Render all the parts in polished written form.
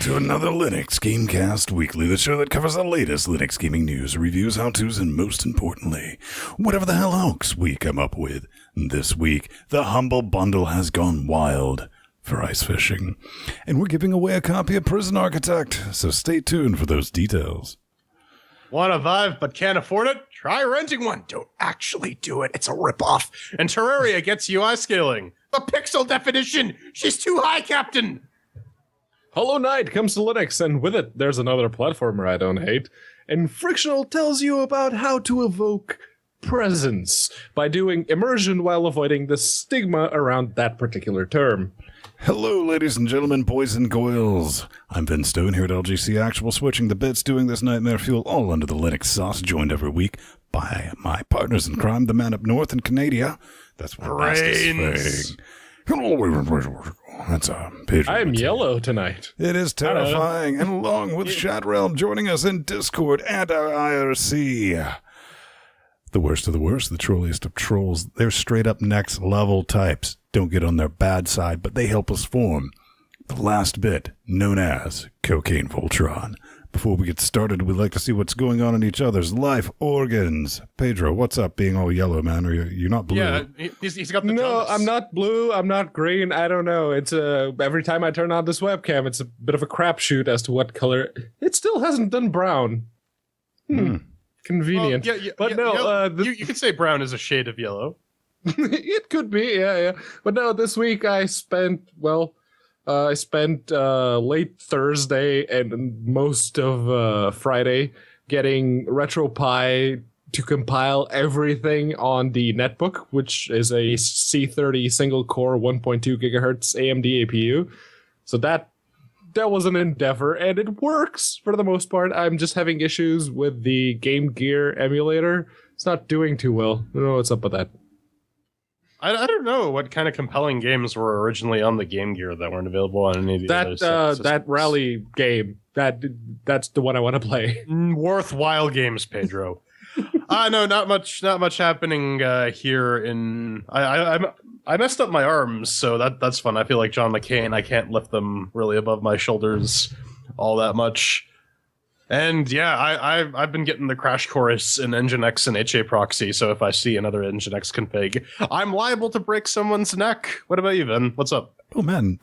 back to another LinuxGameCast Weekly, the show that covers the latest Linux gaming news, reviews, how-tos, and most importantly, whatever the hell else we come up with. This week, the Humble Bundle has gone wild for ice fishing, and we're giving away a copy of Prison Architect, so stay tuned for those details. Want a Vive but can't afford it? Try renting one. Don't actually do it. It's a ripoff. And Terraria gets UI scaling. The pixel definition. She's too high, Captain. Hollow Knight comes to Linux, and with it, there's another platformer I don't hate. And Frictional tells you about how to evoke presence by doing immersion while avoiding the stigma around that particular term. Hello, ladies and gentlemen, boys and girls. I'm Vince Stone here at LGC Actual, switching the bits, doing this nightmare fuel all under the Linux sauce, joined every week by my partners in crime, the man up north in Canada. That's what Brains. Hello, that's a pigeon. I'm yellow tonight. It is terrifying, and along with Shadrealm joining us in Discord and our IRC. The worst of the worst, the trolliest of trolls. They're straight up next level types. Don't get on their bad side, but they help us form the last bit, known as Cocaine Voltron. Before we get started, we'd like to see what's going on in each other's life organs. Pedro, what's up being all yellow, man? Are you're not blue? Yeah, he's got the No, jaundice. I'm not blue, I'm not green, I don't know. It's every time I turn on this webcam, it's a bit of a crapshoot as to what color. It still hasn't done brown. Convenient. Well, but no, yellow, you could say brown is a shade of yellow. it could be, yeah. But no, this week I spent late Thursday and most of Friday getting RetroPie to compile everything on the netbook, which is a C30 single-core 1.2 gigahertz AMD APU. So that was an endeavor, and it works for the most part. I'm just having issues with the Game Gear emulator. It's not doing too well. I don't know what's up with that. I don't know what kind of compelling games were originally on the Game Gear that weren't available on any of the other systems. That rally game, that's the one I want to play. Worthwhile games, Pedro. No, not much happening here in. I messed up my arms, so that's fun. I feel like John McCain. I can't lift them really above my shoulders all that much. And yeah, I've been getting the crash course in Nginx and HA proxy, so if I see another Nginx config, I'm liable to break someone's neck. What about you, Vin? What's up? Oh, man.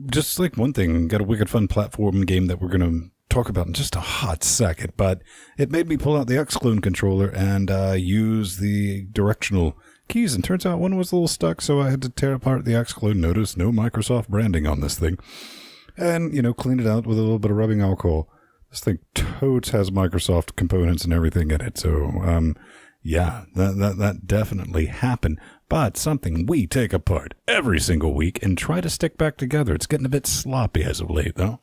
Just like one thing, got a wicked fun platform game that we're going to talk about in just a hot second, but it made me pull out the Xclone controller and use the directional keys, and turns out one was a little stuck, so I had to tear apart the Xclone. Notice no Microsoft branding on this thing. And, clean it out with a little bit of rubbing alcohol. This thing totes has Microsoft components and everything in it, so, yeah, that definitely happened. But something we take apart every single week and try to stick back together. It's getting a bit sloppy as of late, though.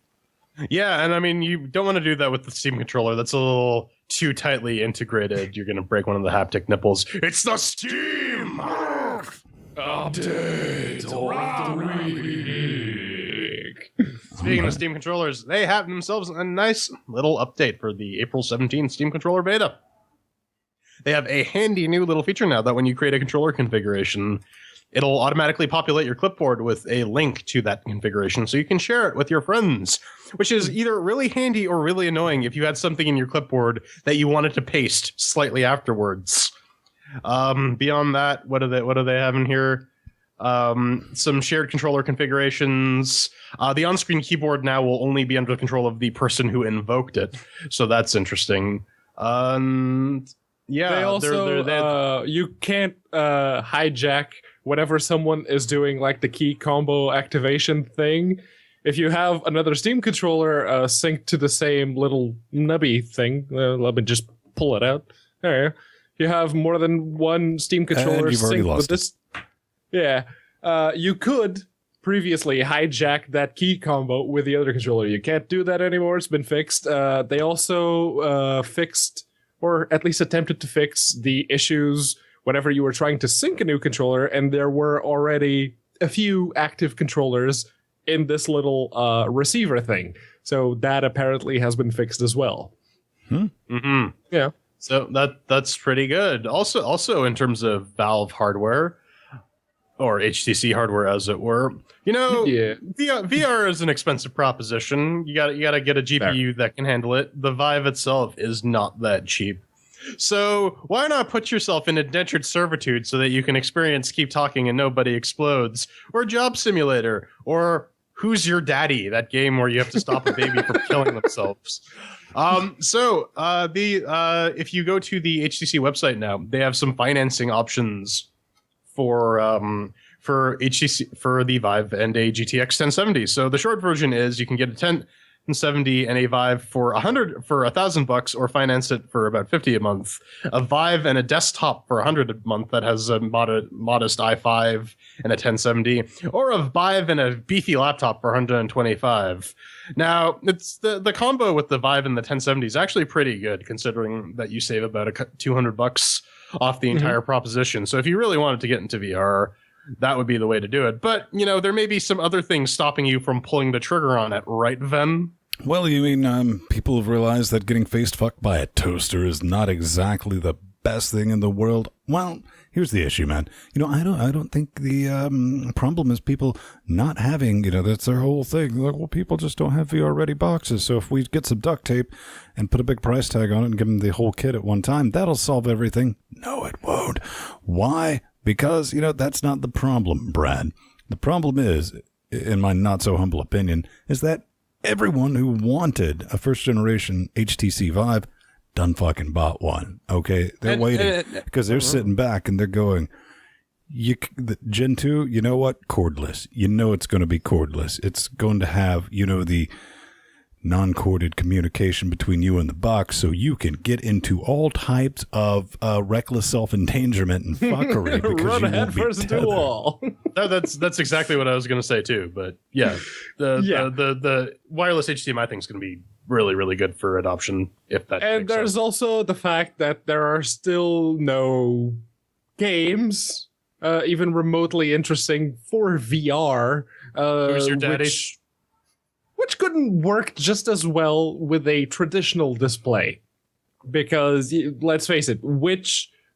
Yeah, and I mean, you don't want to do that with the Steam controller. That's a little too tightly integrated. You're going to break one of the haptic nipples. It's the Steam Update of the Week. Speaking of Steam controllers, they have themselves a nice little update for the April 17th Steam controller beta. They have a handy new little feature now that when you create a controller configuration, it'll automatically populate your clipboard with a link to that configuration so you can share it with your friends, which is either really handy or really annoying if you had something in your clipboard that you wanted to paste slightly afterwards. Beyond that, what do they have in here? Some shared controller configurations. The on-screen keyboard now will only be under the control of the person who invoked it, so that's interesting. Yeah, they also you can't hijack whenever someone is doing like the key combo activation thing. If you have another Steam controller synced to the same little nubby thing, let me just pull it out. There, you have more than one Steam controller synced with this. Yeah, you could previously hijack that key combo with the other controller. You can't do that anymore. It's been fixed. They also fixed, or at least attempted to fix, the issues whenever you were trying to sync a new controller, and there were already a few active controllers in this little receiver thing. So that apparently has been fixed as well. Yeah. So that's pretty good. Also in terms of Valve hardware, or HTC hardware, as it were. VR is an expensive proposition. You got to get a GPU that can handle it. The Vive itself is not that cheap. So why not put yourself in indentured servitude so that you can experience Keep Talking and Nobody Explodes, or Job Simulator, or Who's Your Daddy, that game where you have to stop a baby from killing themselves. If you go to the HTC website now, they have some financing options for HTC, for the Vive and a GTX 1070. So the short version is you can get a 1070 and a Vive for $1,000 or finance it for about $50 a month. A Vive and a desktop for $100 a month that has a modest i5 and a 1070, or a Vive and a beefy laptop for $125. Now, it's the combo with the Vive and the 1070 is actually pretty good, considering that you save about $200 off the entire proposition. So if you really wanted to get into VR, that would be the way to do it. But, there may be some other things stopping you from pulling the trigger on it, right, Ven? Well, you mean people have realized that getting face-fucked by a toaster is not exactly the best thing in the world? Well, here's the issue, man. I don't think the problem is people not having, that's their whole thing. Like, well, people just don't have VR-ready boxes. So if we get some duct tape and put a big price tag on it and give them the whole kit at one time, that'll solve everything. No, it won't. Why? Because, that's not the problem, Brad. The problem is, in my not-so-humble opinion, is that everyone who wanted a first-generation HTC Vive done fucking bought one, okay? They're waiting because they're sitting back and they're going, the Gen 2, you know what? Cordless. It's going to be cordless. It's going to have, the non-corded communication between you and the box, so you can get into all types of reckless self-endangerment and fuckery because run you won't be headfirst into a wall. That's exactly what I was going to say too. But yeah, the wireless HDMI thing is going to be really, really good for adoption. If that. And there's also the fact that there are still no games, even remotely interesting for VR. Who's Your Daddy? Which couldn't work just as well with a traditional display. Because, let's face it,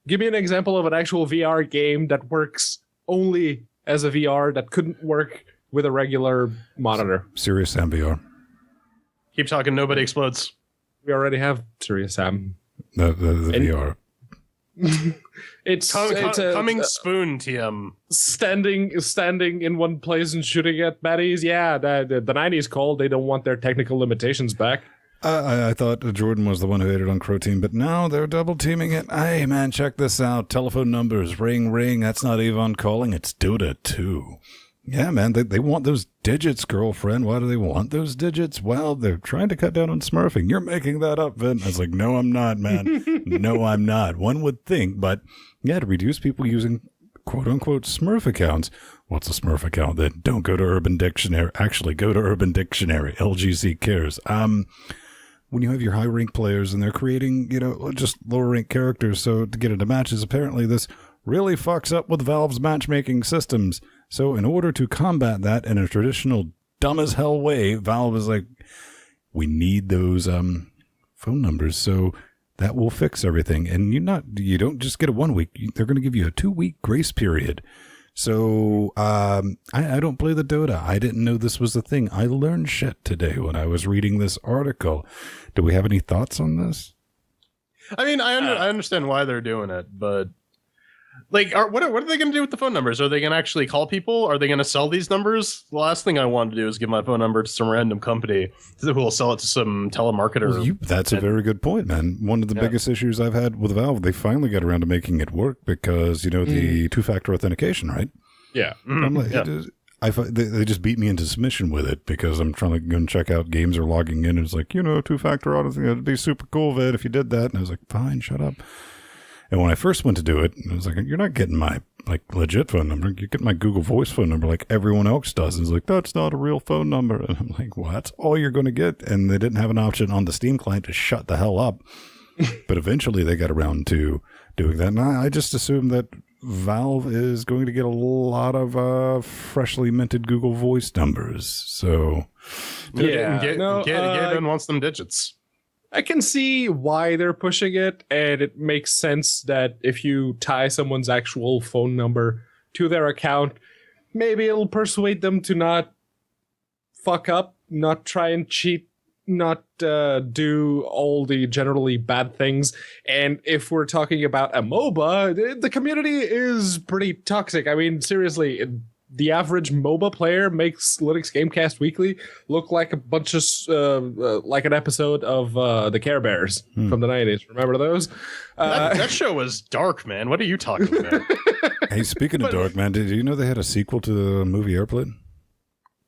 give me an example of an actual VR game that works only as a VR that couldn't work with a regular monitor. Serious Sam VR. Keep Talking, Nobody Explodes. We already have Serious Sam. The VR. It's coming spoon, TM. Standing in one place and shooting at baddies. Yeah, the 90s called. They don't want their technical limitations back. I thought Jordan was the one who hated on Crow Team, but now they're double teaming it. Hey, man, check this out. Telephone numbers, ring, ring. That's not Avon calling. It's DoTA 2. Yeah, man, they want those digits, girlfriend. Why do they want those digits? Well, they're trying to cut down on smurfing. You're making that up, Vin. I was like, no, I'm not, man. No, I'm not. One would think, but yeah, to reduce people using quote-unquote smurf accounts. What's a smurf account then? Don't go to Urban Dictionary. Actually, go to Urban Dictionary. LGC cares. When you have your high-rank players and they're creating, just lower-rank characters, so to get into matches, apparently this really fucks up with Valve's matchmaking systems. So in order to combat that in a traditional dumb-as-hell way, Valve is like, we need those phone numbers, so that will fix everything. And you don't just get a 1 week. They're going to give you a 2-week grace period. So I don't play the DoTA. I didn't know this was a thing. I learned shit today when I was reading this article. Do we have any thoughts on this? I mean, I understand why they're doing it, but like, what are they going to do with the phone numbers? Are they going to actually call people? Are they going to sell these numbers? The last thing I want to do is give my phone number to some random company who will sell it to some telemarketer. Well, that's a very good point, man. One of the biggest issues I've had with Valve, they finally got around to making it work because, the two-factor authentication, right? Yeah. I'm like, they just beat me into submission with it because I'm trying to go and check out games or logging in. And it's like, two-factor authentication, it'd be super cool, Vid, if you did that. And I was like, fine, shut up. And when I first went to do it, I was like, you're not getting my legit phone number. You get my Google Voice phone number like everyone else does. And it's like, that's not a real phone number. And I'm like, well, that's all you're going to get. And they didn't have an option on the Steam client to shut the hell up. But eventually they got around to doing that. And I just assumed that Valve is going to get a lot of freshly minted Google Voice numbers. So, Gaben wants them digits. I can see why they're pushing it, and it makes sense that if you tie someone's actual phone number to their account. Maybe it'll persuade them to not fuck up, not try and cheat, not do all the generally bad things. And if we're talking about a MOBA, the community is pretty toxic. I mean, seriously, the average MOBA player makes Linux Gamecast Weekly look like a bunch of like an episode of the Care Bears from the 90s. Remember those? That show was dark, man. What are you talking about? Hey, speaking of dark, man, did you know they had a sequel to the movie Airplane?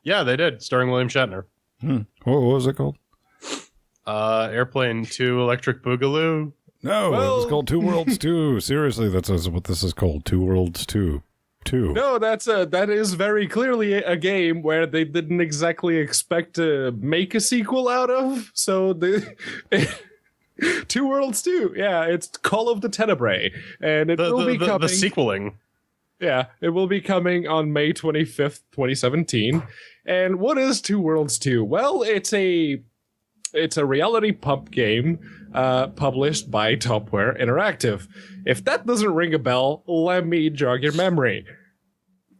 Yeah, they did, starring William Shatner. What was it called? Airplane 2 Electric Boogaloo. No, it was called Two Worlds 2. Seriously, that's what this is called. Two Worlds 2. No, that is very clearly a game where they didn't exactly expect to make a sequel out of. So Two Worlds 2. Yeah, it's Call of the Tenebrae, and it will be coming. The sequeling. Yeah, it will be coming on May 25th, 2017. And what is Two Worlds 2? Well, it's a reality pump game published by Topware Interactive. If that doesn't ring a bell, let me jog your memory.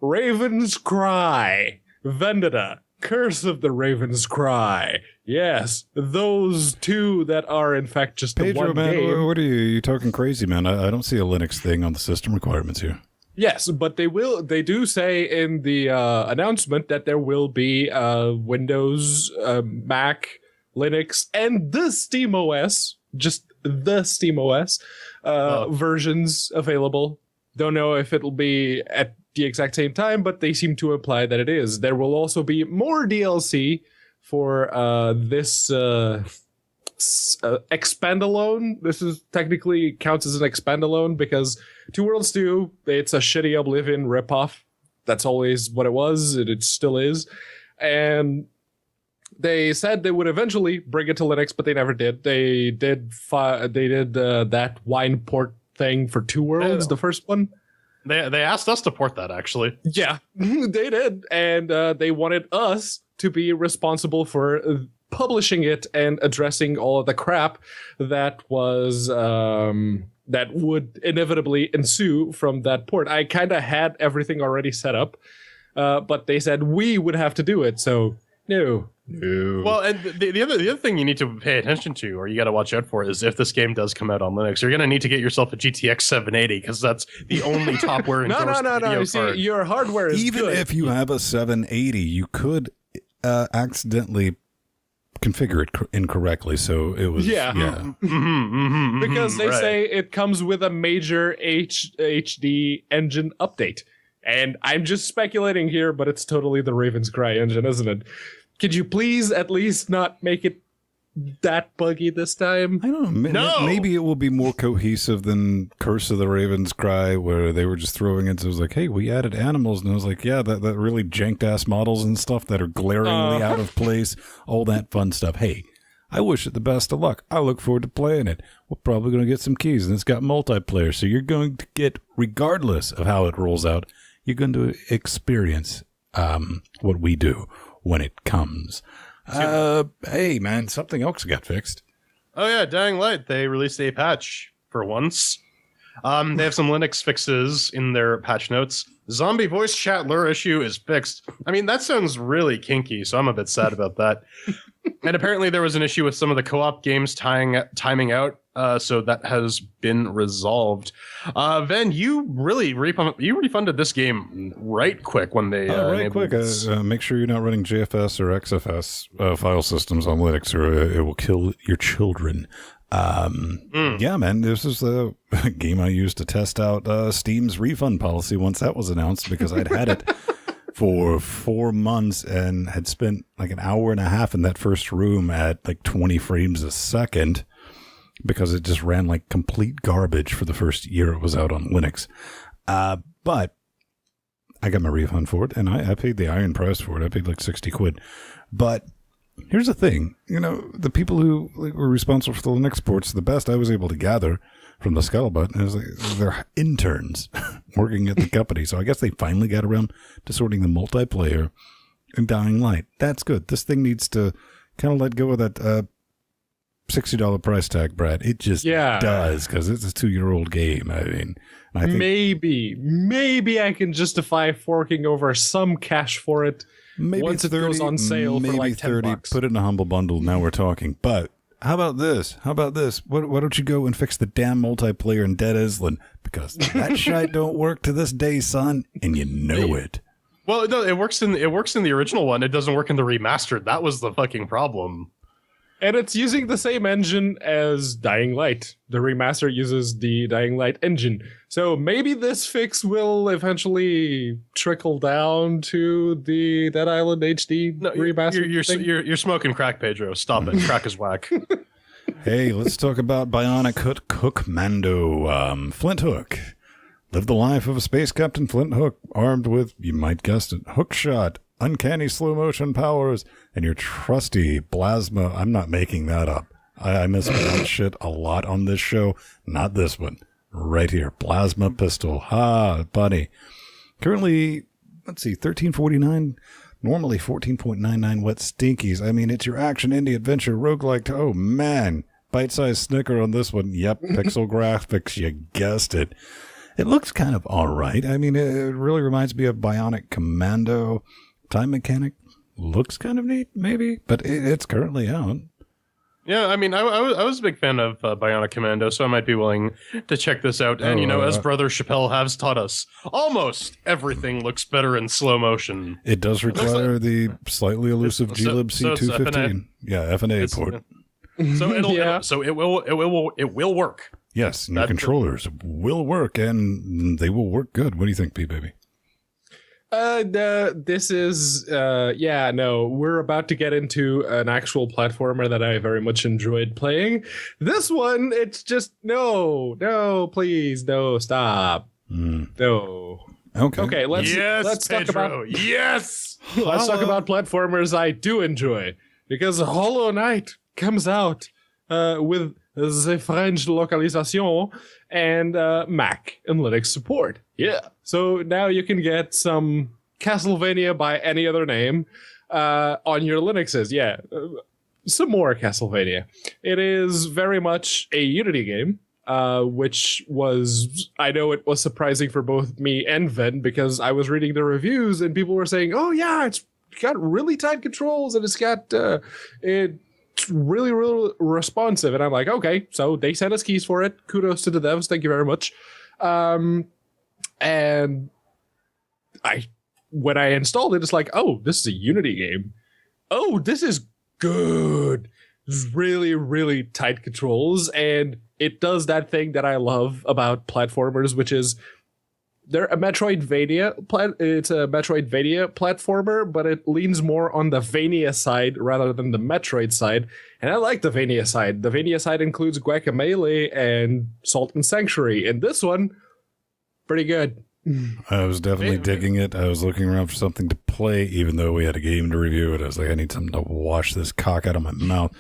Raven's Cry, Vendetta, Curse of the Raven's Cry. Yes, those two that are in fact just the Pedro, one man, game. what are you talking crazy, man? I don't see a Linux thing on the system requirements here. Yes, but they do say in the announcement that there will be Windows, Mac, Linux, and the SteamOS, just the SteamOS versions available. Don't know if it'll be at the exact same time, but they seem to imply that it is. There will also be more DLC for this Expandalone. This is technically counts as an Expandalone because Two Worlds 2, it's a shitty Oblivion ripoff. That's always what it was, and it still is. And they said they would eventually bring it to Linux, but they never did. They did that wine port thing for Two Worlds, the first one. They asked us to port that, actually. Yeah, they did. And they wanted us to be responsible for publishing it and addressing all of the crap that was that would inevitably ensue from that port. I kind of had everything already set up, but they said we would have to do it. So no. Well, and the other thing you need to pay attention to, or you got to watch out for, is if this game does come out on Linux, you're going to need to get yourself a GTX 780 because that's the only Topware endorsed video You card. see, your hardware is Even good. if you have a 780, you could accidentally configure it incorrectly. So it was because they say it comes with a major HD engine update. And I'm just speculating here, but it's totally the Raven's Cry engine, isn't it? Could you please at least not make it that buggy this time? I don't know. Maybe it will be more cohesive than Curse of the Raven's Cry, where they were just throwing it. So it was like, hey, we added animals. And I was like, yeah, that really janked-ass models and stuff that are glaringly out of place, all that fun stuff. Hey, I wish it the best of luck. I look forward to playing it. We're probably going to get some keys, and it's got multiplayer. So you're going to get, regardless of how it rolls out, you're going to experience what we do when it comes. Hey, man, something else got fixed. Oh, yeah, Dying Light. They released a patch for once. They have some Linux fixes in their patch notes. Zombie voice chat lure issue is fixed. I mean, that sounds really kinky, so I'm a bit sad about that. And apparently there was an issue with some of the co-op games timing out, so that has been resolved. Ven, you really refunded this game right quick when they make sure you're not running JFS or XFS file systems on Linux, or it will kill your children. Yeah, man, this is the game I used to test out Steam's refund policy once that was announced, because I'd had it for 4 months and had spent like an hour and a half in that first room at like 20 frames a second because it just ran like complete garbage for the first year it was out on Linux. But I got my refund for it, and I paid the iron price for it. I paid like 60 quid. But here's the thing, the people who were responsible for the Linux ports, the best I was able to gather from the scuttlebutt is they're interns working at the company. So I guess they finally got around to sorting the multiplayer and Dying Light. That's good. This thing needs to kind of let go of that $60 price tag, Brad. It just does, because it's a 2-year-old game. I mean, I think maybe I can justify forking over some cash for it once it goes on sale for like $10. Put it in a humble bundle. Now we're talking. But how about this? Why don't you go and fix the damn multiplayer in Dead Island? Because that shite don't work to this day, son, and you know it. Well, no, it works in the original one. It doesn't work in the remastered. That was the fucking problem. And it's using the same engine as Dying Light. The remaster uses the Dying Light engine. So maybe this fix will eventually trickle down to the Dead Island HD remaster. You're smoking crack, Pedro. Stop it. Crack is whack. Hey, let's talk about Bionic Hook Mando. Flint Hook. Live the life of a space captain Flint Hook, armed with, you might guess it, hook shot, uncanny slow motion powers, and your trusty plasma. I'm not making that up. I mispronounce shit a lot on this show. Not this one. Right here. Plasma pistol. Ha, buddy. Currently, let's see, $13.49. Normally $14.99 wet stinkies. I mean, it's your action indie adventure roguelike. Oh, man. Bite-sized snicker on this one. Yep, pixel graphics. You guessed it. It looks kind of all right. I mean, it really reminds me of Bionic Commando. Time mechanic looks kind of neat, maybe, but it's currently out. Yeah, I mean, I was a big fan of Bionic Commando, so I might be willing to check this out. And, as Brother Chappelle has taught us, almost everything looks better in slow motion. It does require the slightly elusive glib C215. FNA port. So it will work. Yes, and your controllers will work, and they will work good. What do you think, P-Baby? This is, we're about to get into an actual platformer that I very much enjoyed playing. This one, it's just, no, please, no, stop. No. Okay, let's talk about... Yes! Let's talk about platformers I do enjoy, because Hollow Knight comes out with the French localization and Mac and Linux support. Yeah. So now you can get some Castlevania by any other name on your Linuxes. Yeah. Some more Castlevania. It is very much a Unity game, which was, I know it was surprising for both me and Ven, because I was reading the reviews and people were saying, oh yeah, it's got really tight controls and it's got, it's really, really responsive. And I'm like, okay, so they sent us keys for it. Kudos to the devs. Thank you very much. And when I installed it, it's like, oh, this is a Unity game. Oh, this is good. Really, really tight controls. And it does that thing that I love about platformers, which is they're a Metroidvania. It's a Metroidvania platformer, but it leans more on the Vania side rather than the Metroid side. And I like the Vania side. The Vania side includes Guacamelee and Salt and Sanctuary. And this one, pretty good. I was definitely digging it. I was looking around for something to play, even though we had a game to review. And I was like, I need something to wash this cock out of my mouth.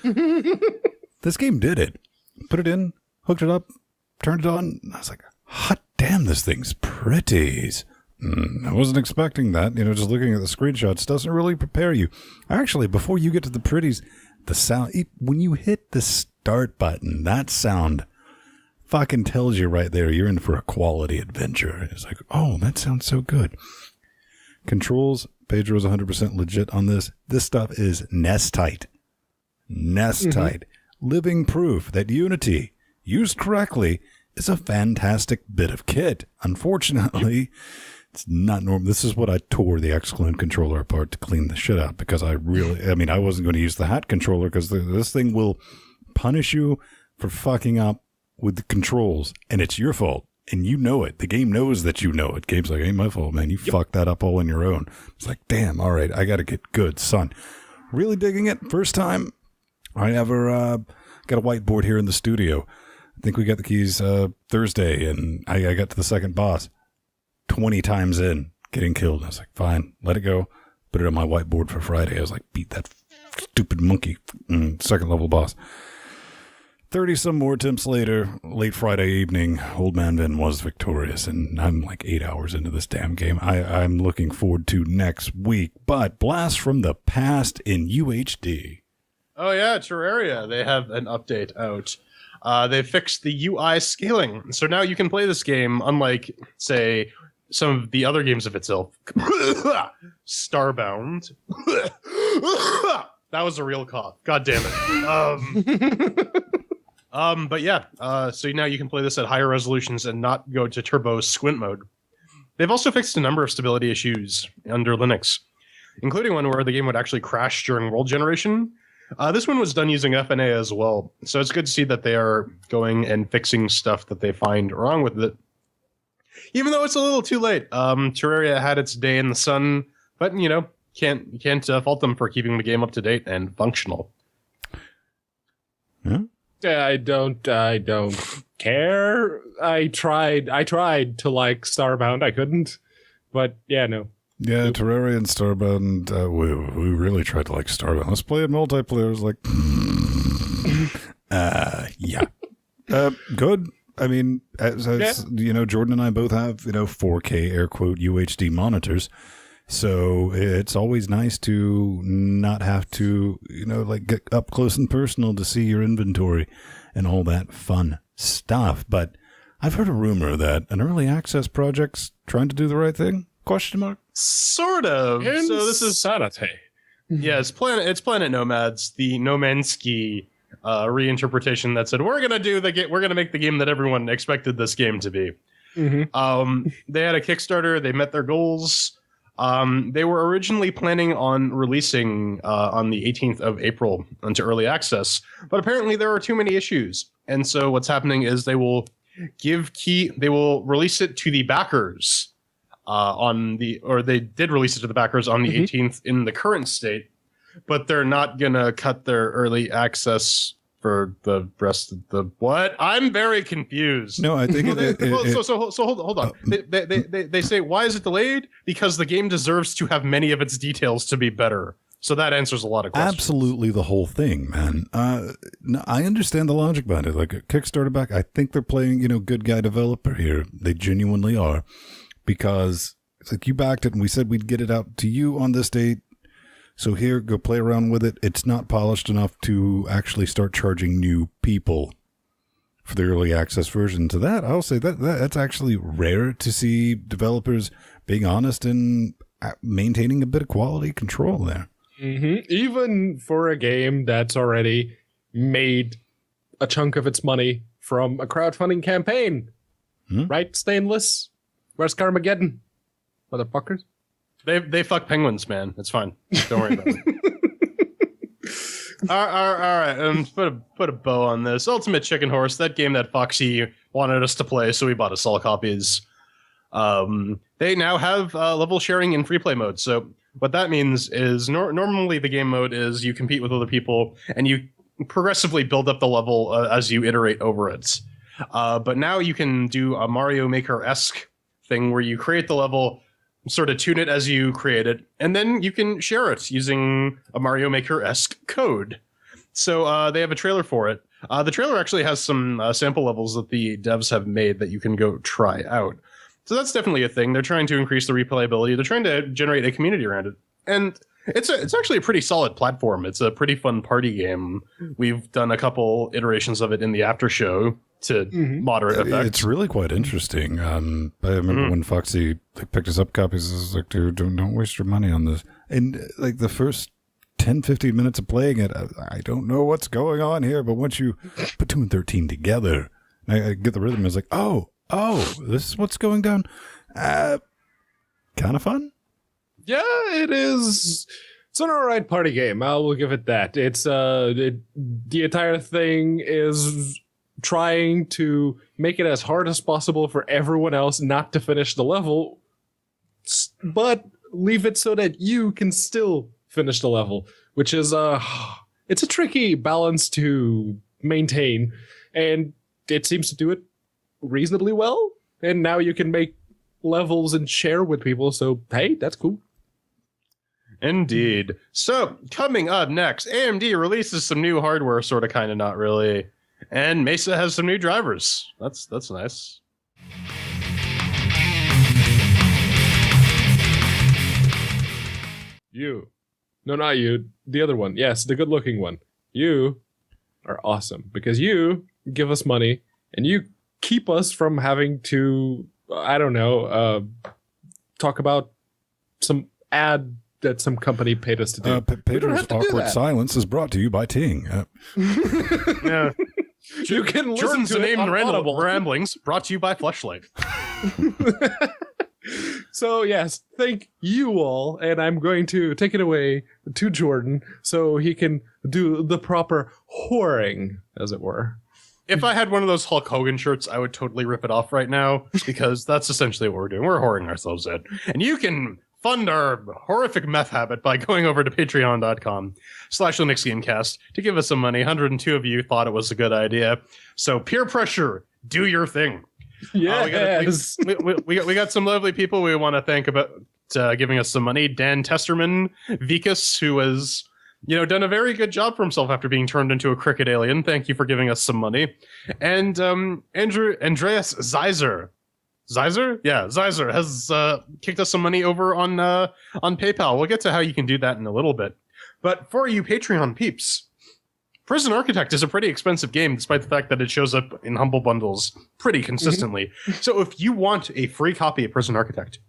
This game did it. Put it in, hooked it up, turned it on. I was like, hot damn, this thing's pretty. I wasn't expecting that. Just looking at the screenshots doesn't really prepare you. Actually, before you get to the pretties, the sound, when you hit the start button, that sound fucking tells you right there you're in for a quality adventure. It's like, oh, that sounds so good. Controls, Pedro's 100% legit on this. This stuff is nest tight. Tight. Living proof that Unity, used correctly, is a fantastic bit of kit. Unfortunately, it's not normal. This is what I tore the X-Clone controller apart to clean the shit out, because I wasn't going to use the hat controller, because this thing will punish you for fucking up with the controls, and it's your fault, and you know it. The game knows that you know it. Game's like, ain't my fault, man. You fucked that up all on your own. It's like, damn, all right, I got to get good, son. Really digging it. First time I ever got a whiteboard here in the studio. I think we got the keys Thursday, and I got to the second boss 20 times in, getting killed. And I was like, fine, let it go. Put it on my whiteboard for Friday. I was like, beat that stupid monkey. Second level boss. 30 some more attempts later, late Friday evening, Old Man Vin was victorious, and I'm like 8 hours into this damn game. I'm looking forward to next week. But Blast from the Past in UHD. Oh yeah, Terraria. They have an update out. They fixed the UI scaling, so now you can play this game unlike, say, some of the other games of itself. Starbound. That was a real cough. God damn it. But yeah, so now you can play this at higher resolutions and not go to turbo squint mode. They've also fixed a number of stability issues under Linux, including one where the game would actually crash during world generation. This one was done using FNA as well, so it's good to see that they are going and fixing stuff that they find wrong with it. Even though it's a little too late. Terraria had its day in the sun, but can't fault them for keeping the game up to date and functional. Yeah. I don't care. I tried to like Starbound. I couldn't. But yeah, no. Yeah, Terraria and Starbound, we really tried to like Starbound. Let's play it multiplayer. It's like, yeah. Good. I mean, as Jordan and I both have, 4K air quote UHD monitors. So it's always nice to not have to, get up close and personal to see your inventory and all that fun stuff. But I've heard a rumor that an early access project's trying to do the right thing? ? Sort of. Insanity. So this is yeah, it's Planet Nomads, the No Man's Ski reinterpretation that said we're gonna make the game that everyone expected this game to be. Mm-hmm. They had a Kickstarter. They met their goals. They were originally planning on releasing on the 18th of April into early access, but apparently there are too many issues, and so what's happening is they will release it to the backers. They did release it to the backers on the 18th in the current state, but they're not gonna cut their early access for the rest of the what? I'm very confused. No, I think hold on. They say, why is it delayed? Because the game deserves to have many of its details to be better. So that answers a lot of questions. Absolutely, the whole thing, man. No, I understand the logic behind it. Like a Kickstarter back, I think they're playing, good guy developer here. They genuinely are. Because it's like you backed it and we said we'd get it out to you on this date. So here, go play around with it. It's not polished enough to actually start charging new people for the early access version. To that, I'll say that's actually rare to see developers being honest and maintaining a bit of quality control there. Mm-hmm. Even for a game that's already made a chunk of its money from a crowdfunding campaign. Right, Stainless? Where's Carmageddon? Motherfuckers. They fuck penguins, man. It's fine. Don't worry about it. All right. Put a bow on this. Ultimate Chicken Horse, that game that Foxy wanted us to play, so we bought us all copies. They now have level sharing in free play mode. So what that means is normally the game mode is you compete with other people and you progressively build up the level as you iterate over it. But now you can do a Mario Maker-esque thing where you create the level, sort of tune it as you create it, and then you can share it using a Mario Maker-esque code. So they have a trailer for it. The trailer actually has some sample levels that the devs have made that you can go try out. So that's definitely a thing. They're trying to increase the replayability. They're trying to generate a community around it. And it's actually a pretty solid platform. It's a pretty fun party game. We've done a couple iterations of it in the after show to moderate effect. It's really quite interesting. I remember when Foxy picked us up copies, I was like, dude, don't waste your money on this. And the first 10, 15 minutes of playing it, I don't know what's going on here, but once you put 2 and 13 together, I get the rhythm. It's like, oh, this is what's going down. Kind of fun. Yeah, it is. It's an alright party game. I will give it that. It's the entire thing is trying to make it as hard as possible for everyone else not to finish the level, but leave it so that you can still finish the level, which is it's a tricky balance to maintain, and it seems to do it reasonably well. And now you can make levels and share with people, so hey, that's cool. Indeed. So, coming up next, AMD releases some new hardware, sort of, kind of, not really. And Mesa has some new drivers. That's nice. You. No, not you. The other one. Yes, the good-looking one. you are awesome because you give us money and you keep us from having to, I don't know, talk about some ad that some company paid us to do. Pedro's awkward silence is brought to you by Ting. Yeah. You can listen Jordan's to it on Audible. Ramblings brought to you by Fleshlight. So yes, thank you all, and I'm going to take it away to Jordan so he can do the proper whoring, as it were. If I had one of those Hulk Hogan shirts, I would totally rip it off right now, because that's essentially what we're doing. We're whoring ourselves in. And you can fund our horrific meth habit by going over to patreon.com/LinuxGameCast to give us some money. 102 of you thought it was a good idea. So peer pressure, do your thing. Yes. We got some lovely people we want to thank about giving us some money. Dan Testerman, Vikas, who has done a very good job for himself after being turned into a cricket alien. Thank you for giving us some money. And Andreas Zeiser. Zeiser? Yeah, Zeiser has kicked us some money over on PayPal. We'll get to how you can do that in a little bit. But for you Patreon peeps, Prison Architect is a pretty expensive game, despite the fact that it shows up in Humble Bundles pretty consistently. So if you want a free copy of Prison Architect,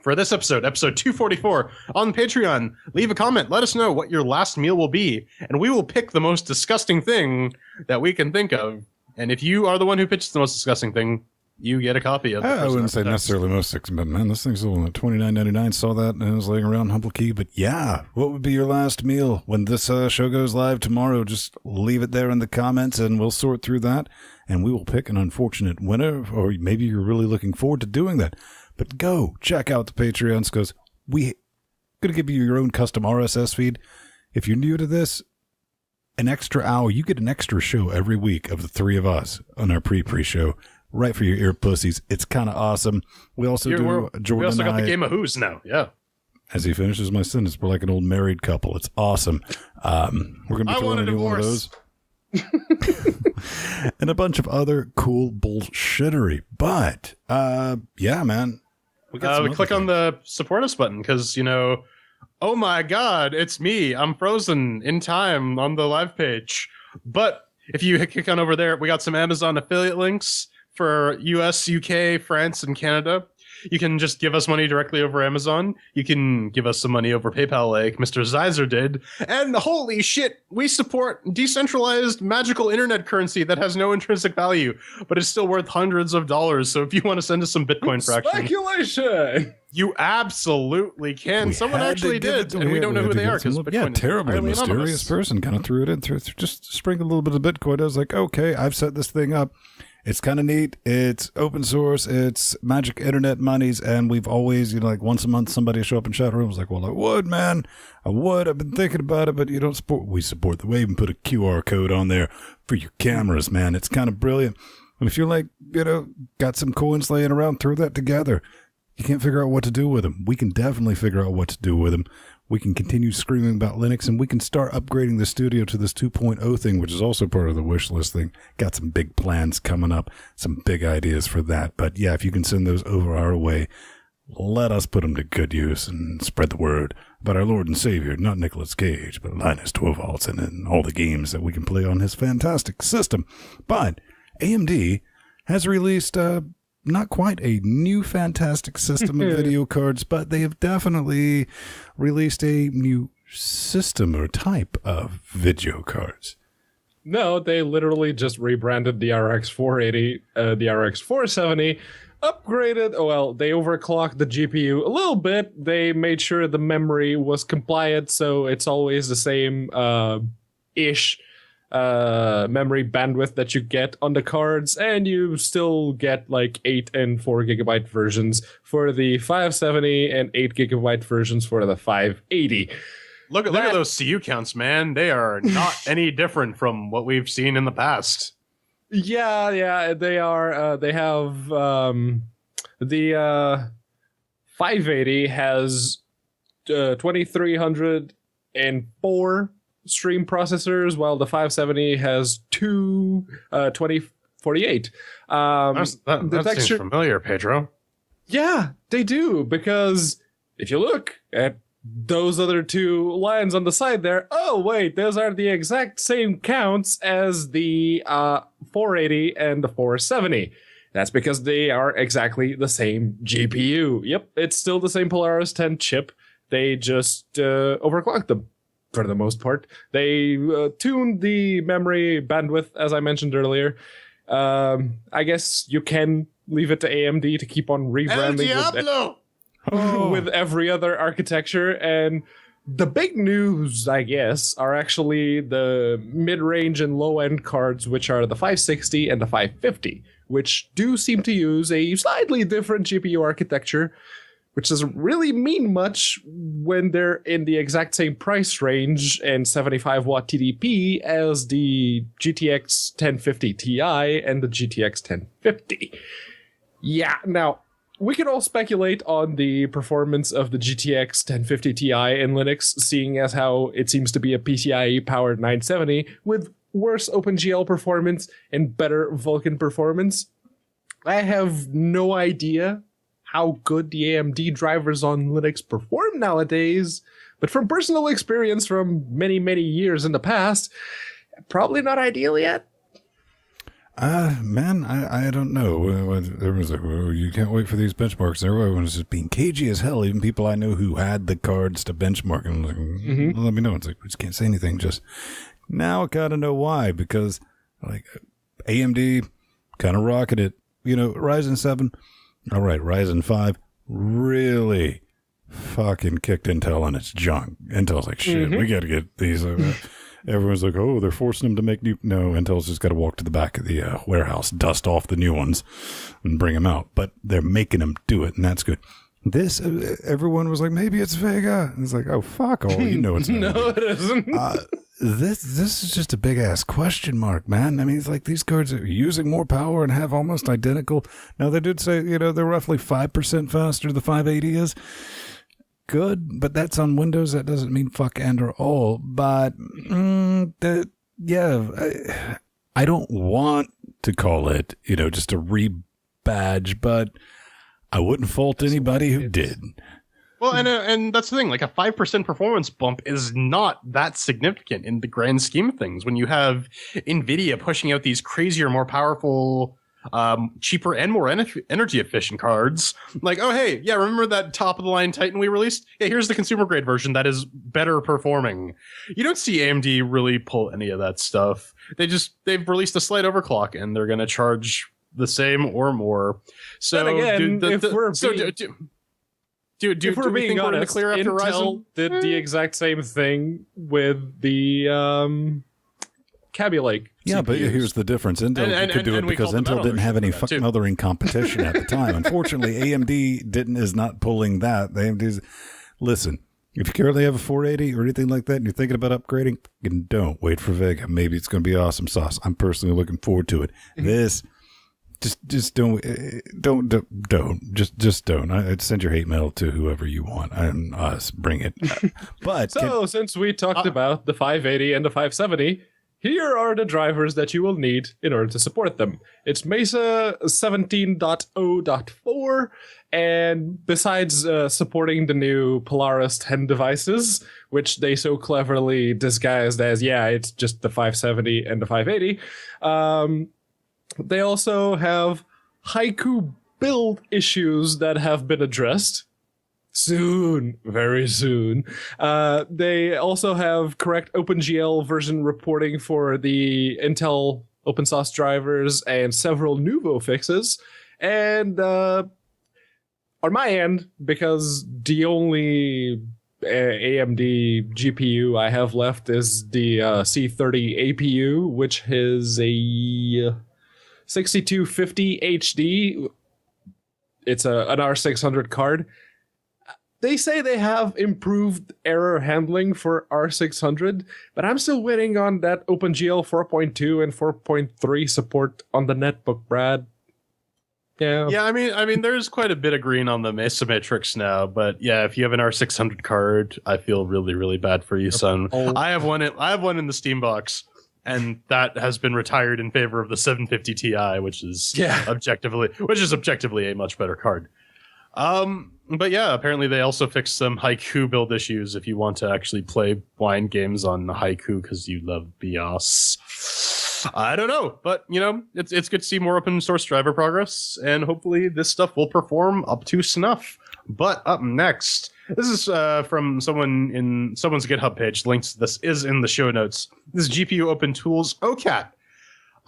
for this episode 244, on Patreon, leave a comment. Let us know what your last meal will be, and we will pick the most disgusting thing that we can think of. And if you are the one who pitches the most disgusting thing, you get a copy of it. I wouldn't say necessarily most expensive, but man, this thing's only $29.99. Saw that and it was laying around Humble Key. But yeah, what would be your last meal when this show goes live tomorrow? Just leave it there in the comments and we'll sort through that and we will pick an unfortunate winner, or maybe you're really looking forward to doing that. But go check out the Patreons because we're going to give you your own custom RSS feed. If you're new to this, an extra hour, you get an extra show every week of the three of us on our pre-show. Right for your ear pussies. It's kind of awesome. We also Jordan. We also got the Game of Who's now. Yeah. As he finishes my sentence, we're like an old married couple. It's awesome. We're going to be throwing a new one of those. And a bunch of other cool bullshittery. But, yeah, man. We click on the support us button because, oh my God, it's me. I'm frozen in time on the live page. But if you click on over there, we got some Amazon affiliate links for US, UK, France, and Canada. You can just give us money directly over Amazon. You can give us some money over PayPal like Mr. Zeiser did. And holy shit, we support decentralized magical internet currency that has no intrinsic value, but is still worth hundreds of dollars. So if you want to send us some Bitcoin fraction, speculation, you absolutely can. Someone actually did, and we don't know who they are. Yeah, terribly mysterious person kind of threw it in, just sprinkled a little bit of Bitcoin. I was like, okay, I've set this thing up. It's kind of neat. It's open source. It's magic internet monies. And we've always, like once a month, somebody show up in chat room. I was like, well, I would, man. I would. I've been thinking about it, but you don't support. We support the wave and put a QR code on there for your cameras, man. It's kind of brilliant. And if you're like, got some coins laying around, throw that together. You can't figure out what to do with them. We can definitely figure out what to do with them. We can continue screaming about Linux, and we can start upgrading the studio to this 2.0 thing, which is also part of the wish list thing. Got some big plans coming up, some big ideas for that. But yeah, if you can send those over our way, let us put them to good use and spread the word about our Lord and Savior, not Nicolas Cage, but Linus Torvalds and all the games that we can play on his fantastic system. But AMD has released not quite a new fantastic system of video cards, but they have definitely released a new system or type of video cards. No, they literally just rebranded the RX 480, the RX 470, upgraded, they overclocked the GPU a little bit. They made sure the memory was compliant, so it's always the same ish memory bandwidth that you get on the cards, and you still get like 8 and 4 gigabyte versions for the 570 and 8 gigabyte versions for the 580. Look at those CU counts, man. They are not any different from what we've seen in the past. Yeah, they are. They have the 580 has 2304 stream processors, while the 570 has two 2048. That seems familiar, Pedro. Yeah, they do, because if you look at those other two lines on the side there, oh wait, those are the exact same counts as the 480 and the 470. That's because they are exactly the same GPU. Yep, it's still the same Polaris 10 chip. They just overclocked them for the most part. They tuned the memory bandwidth, as I mentioned earlier. I guess you can leave it to AMD to keep on rebranding with every other architecture. And the big news, I guess, are actually the mid-range and low-end cards, which are the 560 and the 550, which do seem to use a slightly different GPU architecture, which doesn't really mean much when they're in the exact same price range and 75 watt TDP as the GTX 1050 Ti and the GTX 1050. Yeah, now, we can all speculate on the performance of the GTX 1050 Ti in Linux, seeing as how it seems to be a PCIe-powered 970 with worse OpenGL performance and better Vulkan performance. I have no idea how good the AMD drivers on Linux perform nowadays, but from personal experience from many, many years in the past, probably not ideal yet. Man, I don't know. Everyone's like, oh, you can't wait for these benchmarks. Everyone was just being cagey as hell. Even people I know who had the cards to benchmark. And I'm like, well, let me know. It's like, we just can't say anything. Just now I gotta know why. Because, like, AMD kind of rocking it. You know, Ryzen 7, all right, Ryzen 5 really fucking kicked Intel in its junk. Intel's like, shit, we gotta get these. Everyone's like, oh, they're forcing them to make new. No, Intel's just got to walk to the back of the warehouse, dust off the new ones, and bring them out. But they're making them do it, and that's good. This, everyone was like, maybe it's Vega. And it's like, oh, fuck all. You know it's not. No, it isn't. This is just a big-ass question mark, man. I mean, it's like these cards are using more power and have almost identical. Now, they did say, you know, they're roughly 5% faster, the 580 is. Good, but that's on Windows. That doesn't mean fuck and or all. But I don't want to call it, you know, just a rebadge, but I wouldn't fault anybody who did. Well, and that's the thing. Like a 5% performance bump is not that significant in the grand scheme of things. When you have NVIDIA pushing out these crazier, more powerful, cheaper and more energy efficient cards, like, oh hey, yeah, remember that top of the line Titan we released? Yeah, here's the consumer grade version that is better performing. You don't see AMD really pull any of that stuff. They've released a slight overclock and they're gonna charge the same or more. So then again, if we're being honest, Intel did the exact same thing with the Kaby Lake. Yeah, CPUs. but here's the difference. Intel could do it because Intel didn't have any fucking othering competition at the time. Unfortunately, AMD is not pulling that. AMD's, listen, if you currently have a 480 or anything like that and you're thinking about upgrading, don't wait for Vega. Maybe it's going to be awesome sauce. I'm personally looking forward to it. This, just don't. Just don't. I'd send your hate mail to whoever you want. And us, bring it. But since we talked about the 580 and the 570, here are the drivers that you will need in order to support them. It's Mesa 17.0.4, and besides supporting the new Polaris 10 devices, which they so cleverly disguised as, yeah, it's just the 570 and the 580, they also have Haiku build issues that have been addressed. Soon, very soon. They also have correct OpenGL version reporting for the Intel open source drivers and several Nuvo fixes. And on my end, because the only AMD GPU I have left is the C30 APU, which is a 6250 HD. It's an R600 card. They say they have improved error handling for R600, but I'm still waiting on that OpenGL 4.2 and 4.3 support on the netbook, Brad. Yeah, I mean, there's quite a bit of green on the Mesa Matrix now, but yeah, if you have an R600 card, I feel really, really bad for you, son. I have one in the Steam box, and that has been retired in favor of the 750 Ti, which is objectively a much better card. But yeah, apparently they also fixed some Haiku build issues if you want to actually play blind games on Haiku because you love BIOS. I don't know, but it's good to see more open source driver progress, and hopefully this stuff will perform up to snuff. But up next, this is from someone in someone's GitHub page. Links to this is in the show notes. This is GPU Open Tools OCAT.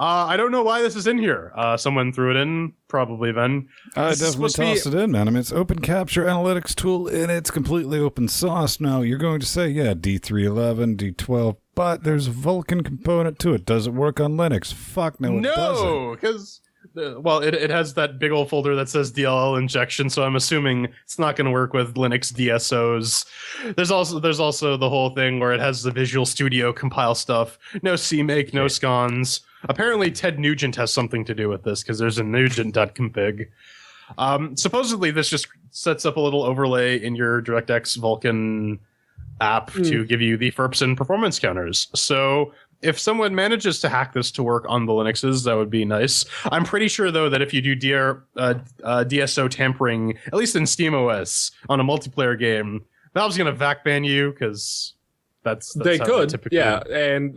I don't know why this is in here. Someone threw it in, probably then. I definitely tossed it in, man. I mean, it's open capture analytics tool, and it's completely open source. Now, you're going to say, yeah, D311, D12, but there's a Vulkan component to it. Does it work on Linux? Fuck no, it doesn't. No, because... Well, it has that big old folder that says DLL injection, so I'm assuming it's not going to work with Linux DSOs. There's also the whole thing where it has the Visual Studio compile stuff. No CMake, no scons. Apparently, Ted Nugent has something to do with this because there's a nugent.config. Supposedly, this just sets up a little overlay in your DirectX Vulkan app to give you the FERPs and performance counters. So if someone manages to hack this to work on the Linuxes, that would be nice. I'm pretty sure, though, that if you do DSO tampering, at least in SteamOS, on a multiplayer game, Valve's going to VAC ban you because that's they how could, typically... yeah. And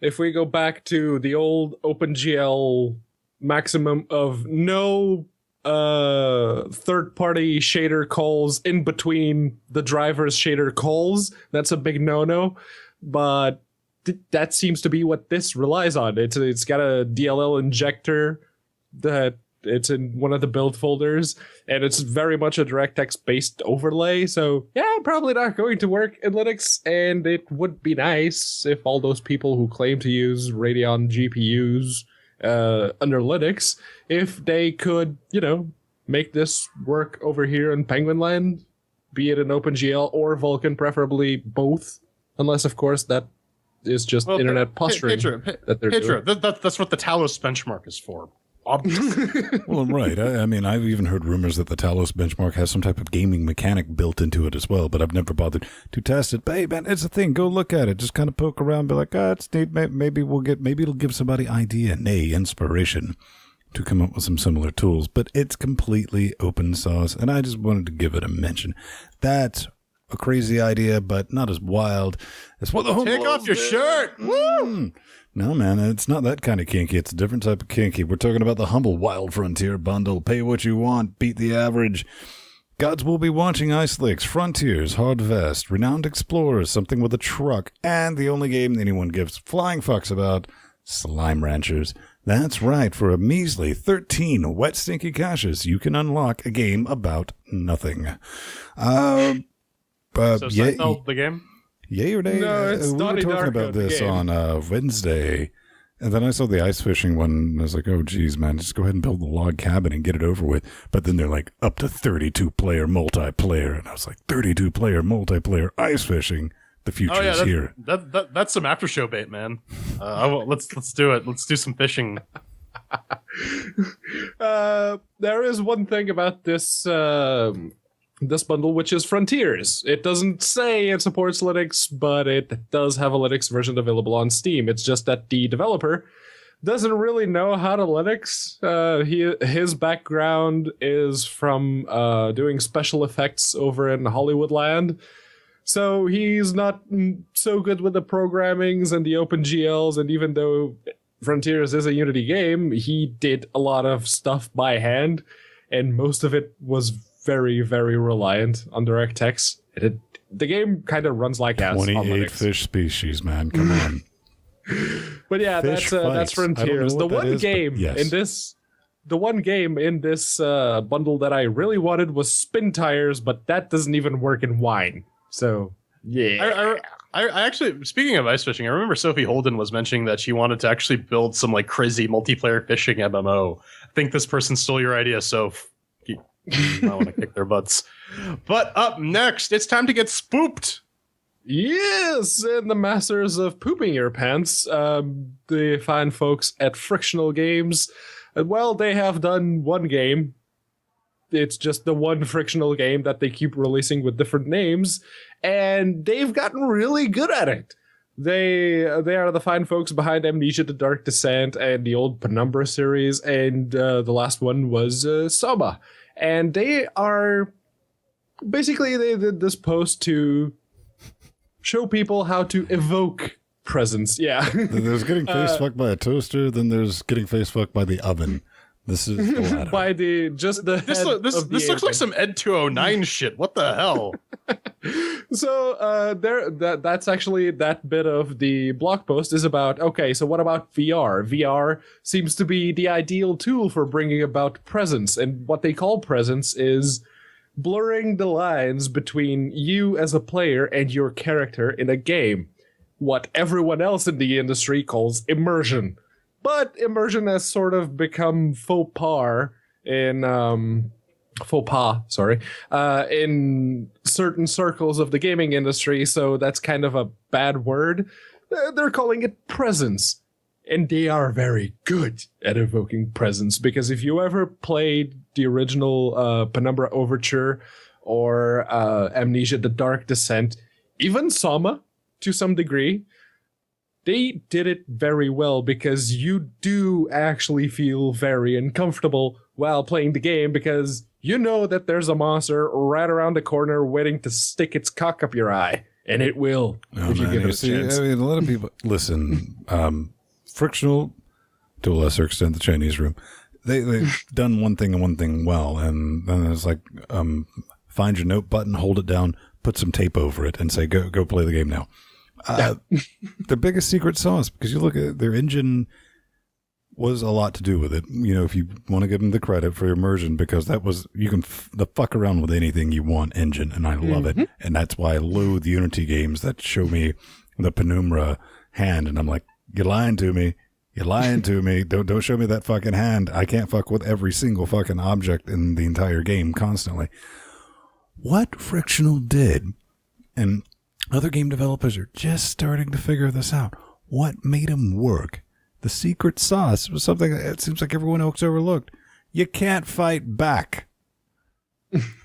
if we go back to the old OpenGL maximum of no third-party shader calls in between the driver's shader calls, that's a big no-no. But that seems to be what this relies on. It's got a DLL injector that it's in one of the build folders, and it's very much a DirectX based overlay. So yeah, probably not going to work in Linux. And it would be nice if all those people who claim to use Radeon GPUs under Linux, if they could, make this work over here in Penguin Land, be it in OpenGL or Vulkan, preferably both. Unless, of course, that is just internet posturing that they're doing. That's what the Talos benchmark is for. Obviously. Well, right. I mean, I've even heard rumors that the Talos benchmark has some type of gaming mechanic built into it as well, but I've never bothered to test it. But hey, man, it's a thing. Go look at it. Just kind of poke around, be like, it's neat. Maybe it'll give somebody idea, nay, inspiration to come up with some similar tools. But it's completely open source, and I just wanted to give it a mention. That's a crazy idea, but not as wild as what the whole take off your shirt. Woo! No, man, it's not that kind of kinky. It's a different type of kinky. We're talking about the humble Wild Frontier bundle. Pay what you want, beat the average. Gods will be watching Ice Lakes, Frontiers, Hard Vest, Renowned Explorers, something with a truck, and the only game anyone gives flying fucks about, Slime Ranchers. That's right, for a measly 13 wet stinky caches, you can unlock a game about nothing. So the game? Yay or nay? No, it's we were talking about this on Wednesday, and then I saw the ice fishing one, and I was like, oh, geez, man, just go ahead and build the log cabin and get it over with. But then they're like, up to 32-player multiplayer, and I was like, 32-player multiplayer ice fishing? The future is here. That's some after show bait, man. Let's do it. Let's do some fishing. There is one thing about this this bundle, which is Frontiers. It doesn't say it supports Linux, but it does have a Linux version available on Steam. It's just that the developer doesn't really know how to Linux. His background is from doing special effects over in Hollywoodland. So he's not so good with the programmings and the OpenGLs, and even though Frontiers is a Unity game, he did a lot of stuff by hand, and most of it was very, very reliant on DirectX. The game kind of runs like ass on Linux. 28 fish species, man. Come on. But yeah, that's Frontiers. The one game in this bundle that I really wanted was Spin Tires, but that doesn't even work in Wine. So yeah. I actually, speaking of ice fishing, I remember Sophie Holden was mentioning that she wanted to actually build some like crazy multiplayer fishing MMO. I think this person stole your idea, Soph. I want to kick their butts. But up next, it's time to get spooped. Yes, and the masters of pooping your pants, the fine folks at Frictional Games, well, they have done one game. It's just the one Frictional game that they keep releasing with different names, and they've gotten really good at it. They are the fine folks behind Amnesia: The Dark Descent and the old Penumbra series, and the last one was Soma. And they are basically, they did this post to show people how to evoke presence. Yeah. There's getting face fucked by a toaster, then there's getting face fucked by the oven. This is the latter. By the This looks like some Ed 209 shit. What the hell? So that's actually that bit of the blog post is about, okay, so what about VR? VR seems to be the ideal tool for bringing about presence, and what they call presence is blurring the lines between you as a player and your character in a game. What everyone else in the industry calls immersion. But immersion has sort of become faux pas in certain circles of the gaming industry, so that's kind of a bad word. They're calling it presence. And they are very good at evoking presence, because if you ever played the original Penumbra Overture or Amnesia: The Dark Descent, even Soma, to some degree, they did it very well, because you do actually feel very uncomfortable while playing the game, because you know that there's a monster right around the corner waiting to stick its cock up your eye, and it will if you give it a chance. I mean, a lot of people listen. Frictional, to a lesser extent, the Chinese room. They've done one thing and one thing well, and then it's like find your note button, hold it down, put some tape over it, and say go play the game now. The biggest secret sauce, because you look at their engine, was a lot to do with it. You know, if you want to give them the credit for immersion, because that was, you can fuck around with anything you want engine, and I love it. And that's why I loathe Unity games that show me the Penumbra hand, and I'm like, you're lying to me. You're lying to me. Don't show me that fucking hand. I can't fuck with every single fucking object in the entire game constantly. What Frictional did, and other game developers are just starting to figure this out, what made them work? The secret sauce was something that it seems like everyone else overlooked. You can't fight back.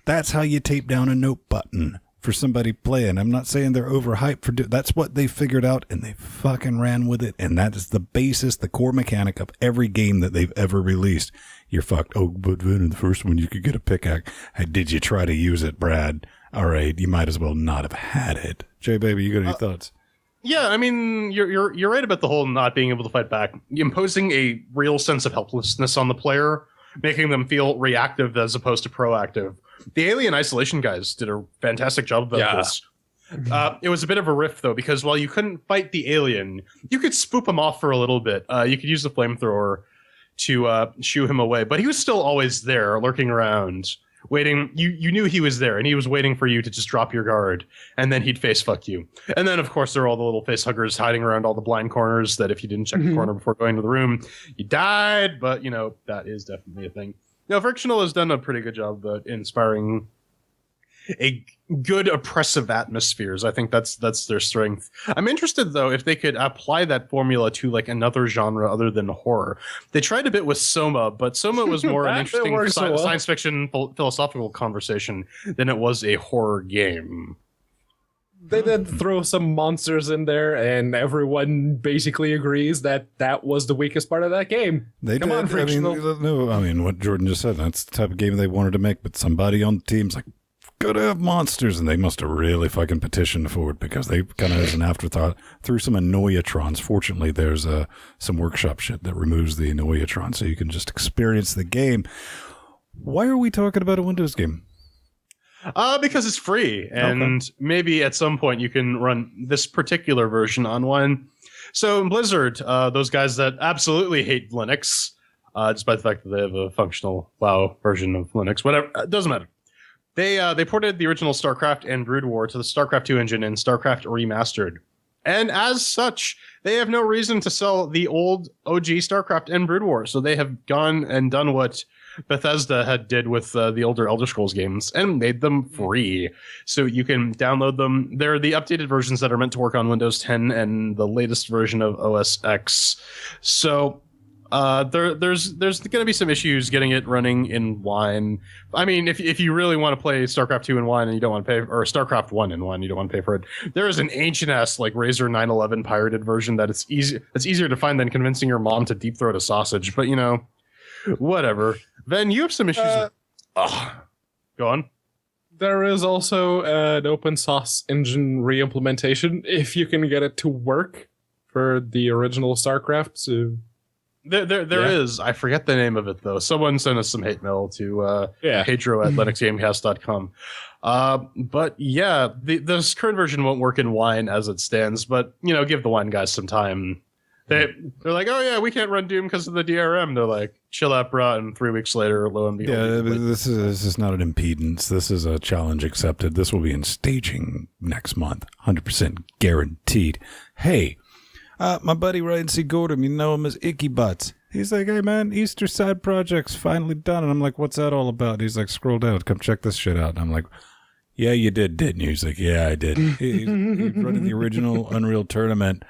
That's how you tape down a note button for somebody playing. I'm not saying they're overhyped for that's what they figured out, and they fucking ran with it, and that is the basis, the core mechanic of every game that they've ever released. You're fucked. Oh, but then in the first one you could get a pickaxe. Did you try to use it, Brad? All right, you might as well not have had it. Jay, baby, you got any thoughts? Yeah, I mean, you're right about the whole not being able to fight back. Imposing a real sense of helplessness on the player, making them feel reactive as opposed to proactive. The Alien Isolation guys did a fantastic job about this. It was a bit of a riff, though, because while you couldn't fight the alien, you could spook him off for a little bit. You could use the flamethrower to shoo him away, but he was still always there, lurking around, waiting. You knew he was there, and he was waiting for you to just drop your guard, and then he'd face fuck you. And then, of course, there were all the little face huggers hiding around all the blind corners that if you didn't check the corner before going to the room, you died. But, you know, that is definitely a thing. Now, Frictional has done a pretty good job at inspiring a good oppressive atmospheres. I think that's their strength. I'm interested, though, if they could apply that formula to like another genre other than horror. They tried a bit with Soma, but Soma was more an interesting science fiction philosophical conversation than it was a horror game. They did throw some monsters in there, and everyone basically agrees that that was the weakest part of that game. Come on, Frictional. I mean, what Jordan just said, that's the type of game they wanted to make, but somebody on the team's like, gotta have monsters, and they must have really fucking petitioned for it, because they kind of, as an afterthought, threw some Annoyatrons. Fortunately, there's some workshop shit that removes the Annoyatron, so you can just experience the game. Why are we talking about a Windows game? Because it's free, and maybe at some point you can run this particular version on one. So in Blizzard, those guys that absolutely hate Linux, despite the fact that they have a functional WoW version of Linux, whatever, it doesn't matter. They ported the original StarCraft and Brood War to the StarCraft 2 engine in StarCraft Remastered. And as such, they have no reason to sell the old OG StarCraft and Brood War. So they have gone and done what Bethesda did with the older Elder Scrolls games and made them free. So you can download them. They're the updated versions that are meant to work on Windows 10 and the latest version of OS X. So there's going to be some issues getting it running in Wine. I mean, if you really want to play StarCraft 2 in Wine and you don't want to pay, or StarCraft 1 in Wine, you don't want to pay for it, there is an ancient ass like Razer 911 pirated version that it's easier to find than convincing your mom to deep throat a sausage. But you know, whatever. Then you have some issues. Go on. There is also an open source engine re-implementation if you can get it to work for the original StarCraft. So There is. I forget the name of it though. Someone sent us some hate mail to Pedro at LinuxGameCast.com. But yeah, this current version won't work in Wine as it stands. But give the Wine guys some time. They're like, oh yeah, we can't run Doom because of the DRM. They're like, chill out, bro. And 3 weeks later, lo and behold. Yeah, this is not an impedance. This is a challenge accepted. This will be in staging next month, 100% guaranteed. Hey, my buddy Ryan C. Gordon, you know him as Icky Butts. He's like, hey man, Easter side project's finally done. And I'm like, what's that all about? And he's like, scroll down, come check this shit out. And I'm like, yeah, you did, didn't you? He's like, yeah, I did. He's running the original Unreal Tournament.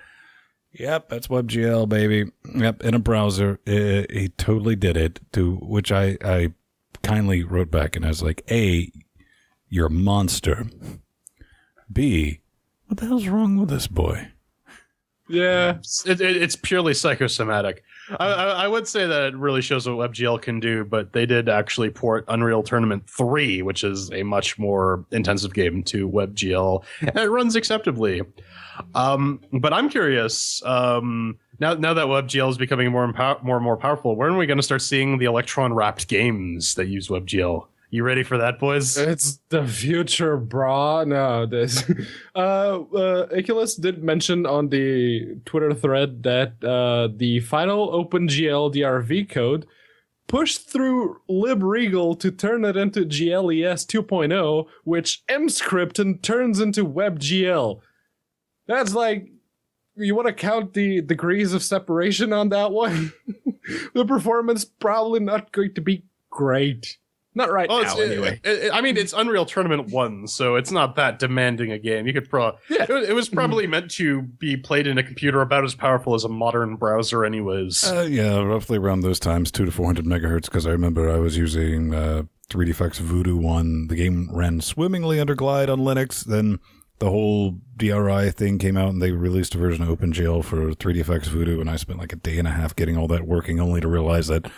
Yep, that's WebGL, baby. Yep, in a browser. He totally did it, to which I kindly wrote back, and I was like, A, you're a monster. B, what the hell's wrong with this boy? Yeah, it's purely psychosomatic. I would say that it really shows what WebGL can do, but they did actually port Unreal Tournament 3, which is a much more intensive game, to WebGL, and it runs acceptably. But I'm curious, now that WebGL is becoming more and more powerful, when are we going to start seeing the Electron-wrapped games that use WebGL? You ready for that, boys? It's the future, brah. No, this. Iculus did mention on the Twitter thread that the final OpenGL DRV code pushed through libregal to turn it into GLES 2.0, which mscript and turns into WebGL. That's like, you want to count the degrees of separation on that one? The performance probably not going to be great. Not right now, anyway. I mean, it's Unreal Tournament 1, so it's not that demanding a game. You could it was probably meant to be played in a computer about as powerful as a modern browser anyways. Yeah, roughly around those times, 200 to 400 megahertz, because I remember I was using 3DFX Voodoo 1. The game ran swimmingly under Glide on Linux. Then the whole DRI thing came out, and they released a version of OpenGL for 3DFX Voodoo, and I spent like a day and a half getting all that working, only to realize that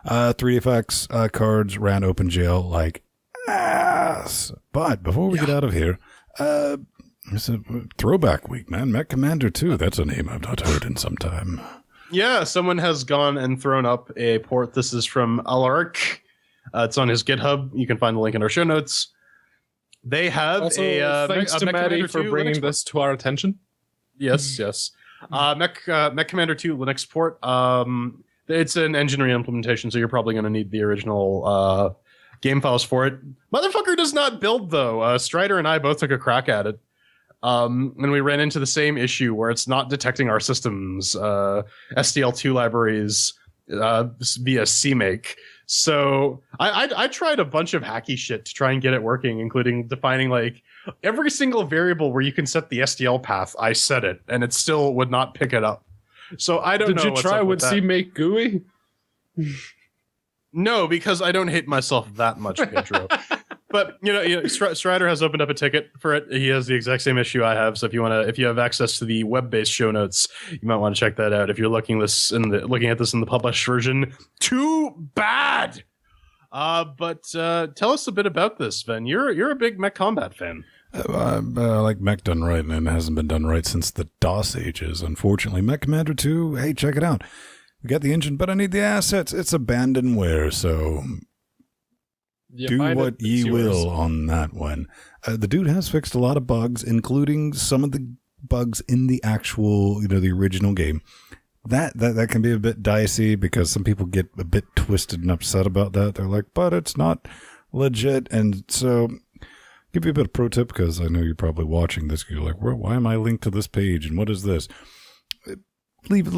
3DFX cards ran OpenGL like ass. But before we get out of here, it's a throwback week, man. Mech Commander 2, that's a name I've not heard in some time. Yeah, someone has gone and thrown up a port. This is from Alaric. It's on his GitHub. You can find the link in our show notes. They have also, thanks to Maddie for bringing this to our attention. Yes. Mech Commander 2 Linux port. It's an engineering implementation, so you're probably going to need the original game files for it. Motherfucker does not build, though. Strider and I both took a crack at it. And we ran into the same issue where it's not detecting our system's SDL2 libraries via CMake. So I tried a bunch of hacky shit to try and get it working, including defining like every single variable where you can set the SDL path. I set it, and it still would not pick it up. So I don't know. Did you try with CMake GUI? No, because I don't hate myself that much, Pedro. But Strider has opened up a ticket for it. He has the exact same issue I have. So if you have access to the web-based show notes, you might want to check that out. If you're looking at this in the published version, too bad. But tell us a bit about this, Sven. You're a big Mech Combat fan. I like Mech done right, and it hasn't been done right since the DOS ages, unfortunately. Mech Commander 2, hey, check it out. We got the engine, but I need the assets. It's abandonware, so do what ye will on that one. The dude has fixed a lot of bugs, including some of the bugs in the actual, the original game. That can be a bit dicey because some people get a bit twisted and upset about that. They're like, but it's not legit, and so give you a bit of pro tip, because I know you're probably watching this. You're like, well, why am I linked to this page, and what is this? Leave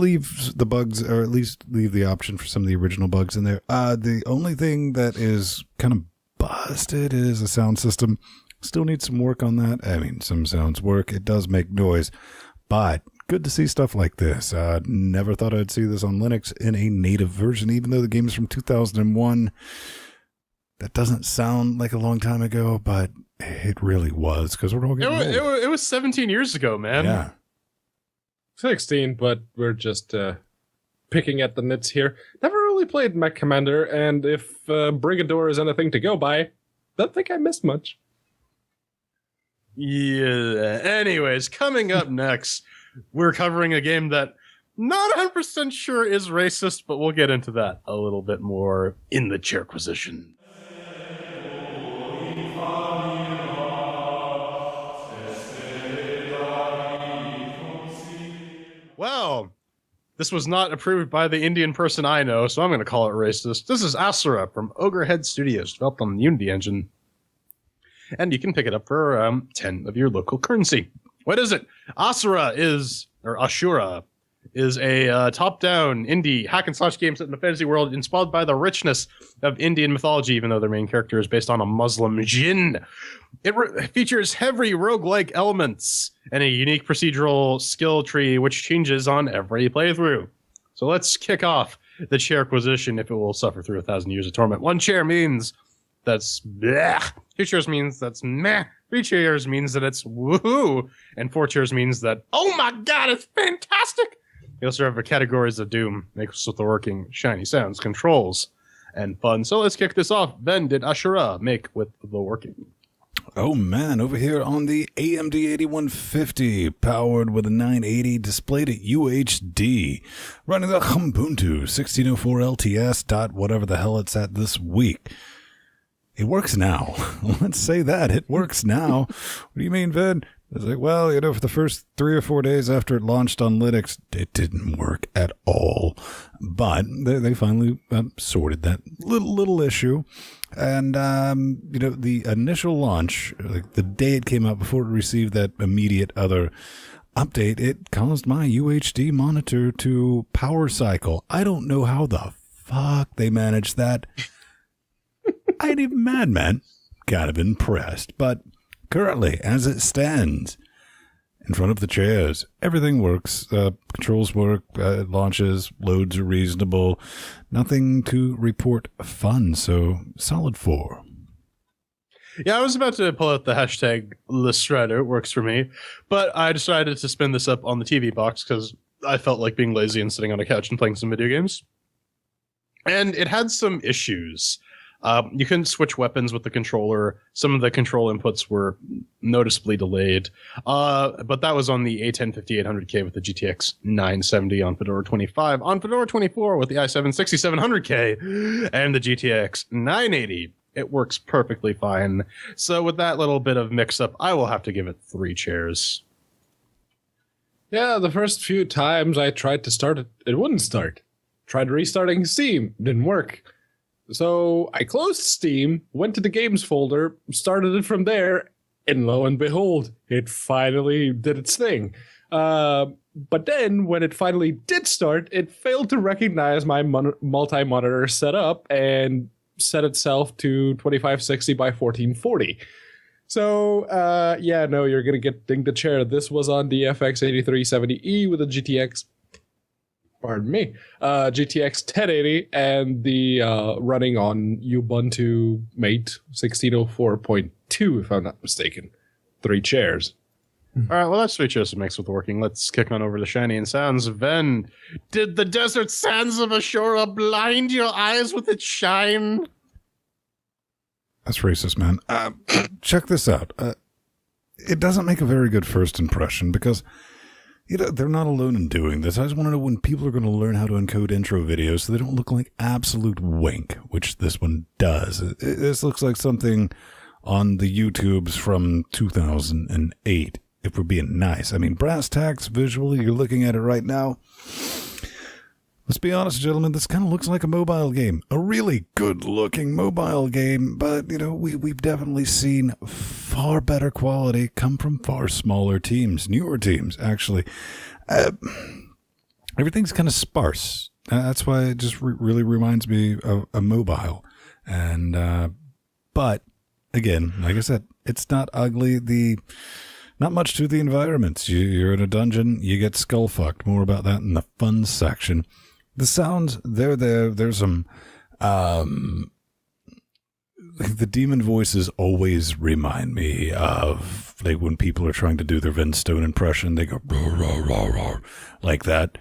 the bugs, or at least leave the option for some of the original bugs in there. The only thing that is kind of busted is a sound system. Still needs some work on that. I mean, some sounds work. It does make noise, but good to see stuff like this. Never thought I'd see this on Linux in a native version, even though the game is from 2001. That doesn't sound like a long time ago, but it really was, because we're all getting old. It was 17 years ago, man. Yeah. 16, but we're just picking at the nits here. Never only played Mech Commander, and if Brigador is anything to go by, I don't think I missed much. Yeah. Anyways, coming up next, we're covering a game that not 100% sure is racist, but we'll get into that a little bit more in the Chairquisition. Well, this was not approved by the Indian person I know, so I'm going to call it racist. This is Asura from Ogrehead Studios, developed on the Unity engine. And you can pick it up for 10 of your local currency. What is it? Ashura is a top-down indie hack-and-slash game set in a fantasy world inspired by the richness of Indian mythology, even though their main character is based on a Muslim jinn. It features heavy roguelike elements and a unique procedural skill tree, which changes on every playthrough. So let's kick off the Chairquisition, if it will suffer through 1,000 years of torment. 1 chair means that's bleh. 2 chairs means that's meh. 3 chairs means that it's woohoo. And 4 chairs means that, oh my god, it's fantastic! We also have categories of doom, makes with the working, shiny sounds, controls, and fun. So let's kick this off. Ben, did Ashura make with the working? Oh man, over here on the AMD 8150, powered with a 980, displayed at UHD, running the Ubuntu 1604 LTS dot whatever the hell it's at this week. It works now. Let's say that. It works now. What do you mean, Ben? It's like, well, for the first 3 or 4 days after it launched on Linux, it didn't work at all. But they finally sorted that little issue. And, the initial launch, like the day it came out before it received that immediate other update, it caused my UHD monitor to power cycle. I don't know how the fuck they managed that. I ain't even mad, man. Kind of impressed. But currently, as it stands, in front of the chairs, everything works. Controls work, it launches, loads are reasonable. Nothing to report fun, so solid 4. Yeah, I was about to pull out the hashtag Lestrader, it works for me, but I decided to spin this up on the TV box because I felt like being lazy and sitting on a couch and playing some video games. And it had some issues. You couldn't switch weapons with the controller. Some of the control inputs were noticeably delayed. But that was on the A1050-800K with the GTX 970 on Fedora 25. On Fedora 24 with the i7 6700K and the GTX 980. It works perfectly fine. So with that little bit of mix-up, I will have to give it 3 chairs. Yeah, the first few times I tried to start it, it wouldn't start. Tried restarting Steam, didn't work. So I closed Steam, went to the games folder, started it from there, and lo and behold, it finally did its thing. But then, when it finally did start, it failed to recognize my multi-monitor setup and set itself to 2560 by 1440. So, no, you're going to get dinged the chair. This was on the FX 8370E with a GTX GTX 1080 and the running on Ubuntu Mate 1604.2, if I'm not mistaken. 3 chairs. All right, well, that's 3 chairs to mix with working. Let's kick on over to Shiny and Sounds. Ben, did the desert sands of Ashura blind your eyes with its shine? That's racist, man. Check this out. It doesn't make a very good first impression because they're not alone in doing this. I just want to know when people are going to learn how to encode intro videos so they don't look like absolute wank, which this one does. This looks like something on the YouTubes from 2008, if we're being nice. I mean, brass tacks, visually, you're looking at it right now. Let's be honest, gentlemen, this kind of looks like a mobile game. A really good-looking mobile game, but, we've definitely seen far better quality come from far smaller teams, newer teams, actually. Everything's kind of sparse. That's why it just really reminds me of a mobile. And, but, again, like I said, it's not ugly. Not much to the environments. You're in a dungeon, you get skull-fucked. More about that in the fun section. The sounds, they're there. There's some, the demon voices always remind me of, like, when people are trying to do their Vince Stone impression, they go, roar, roar, roar, roar, like that,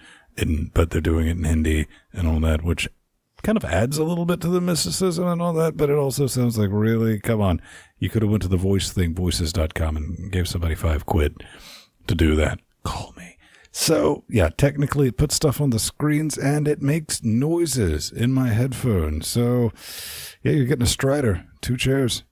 but they're doing it in Hindi and all that, which kind of adds a little bit to the mysticism and all that, but it also sounds like, really, come on. You could have went to the voice thing, voices.com, and gave somebody £5 to do that. Call me. So, yeah, technically it puts stuff on the screens and it makes noises in my headphones. So, yeah, you're getting a Strider, 2 chairs.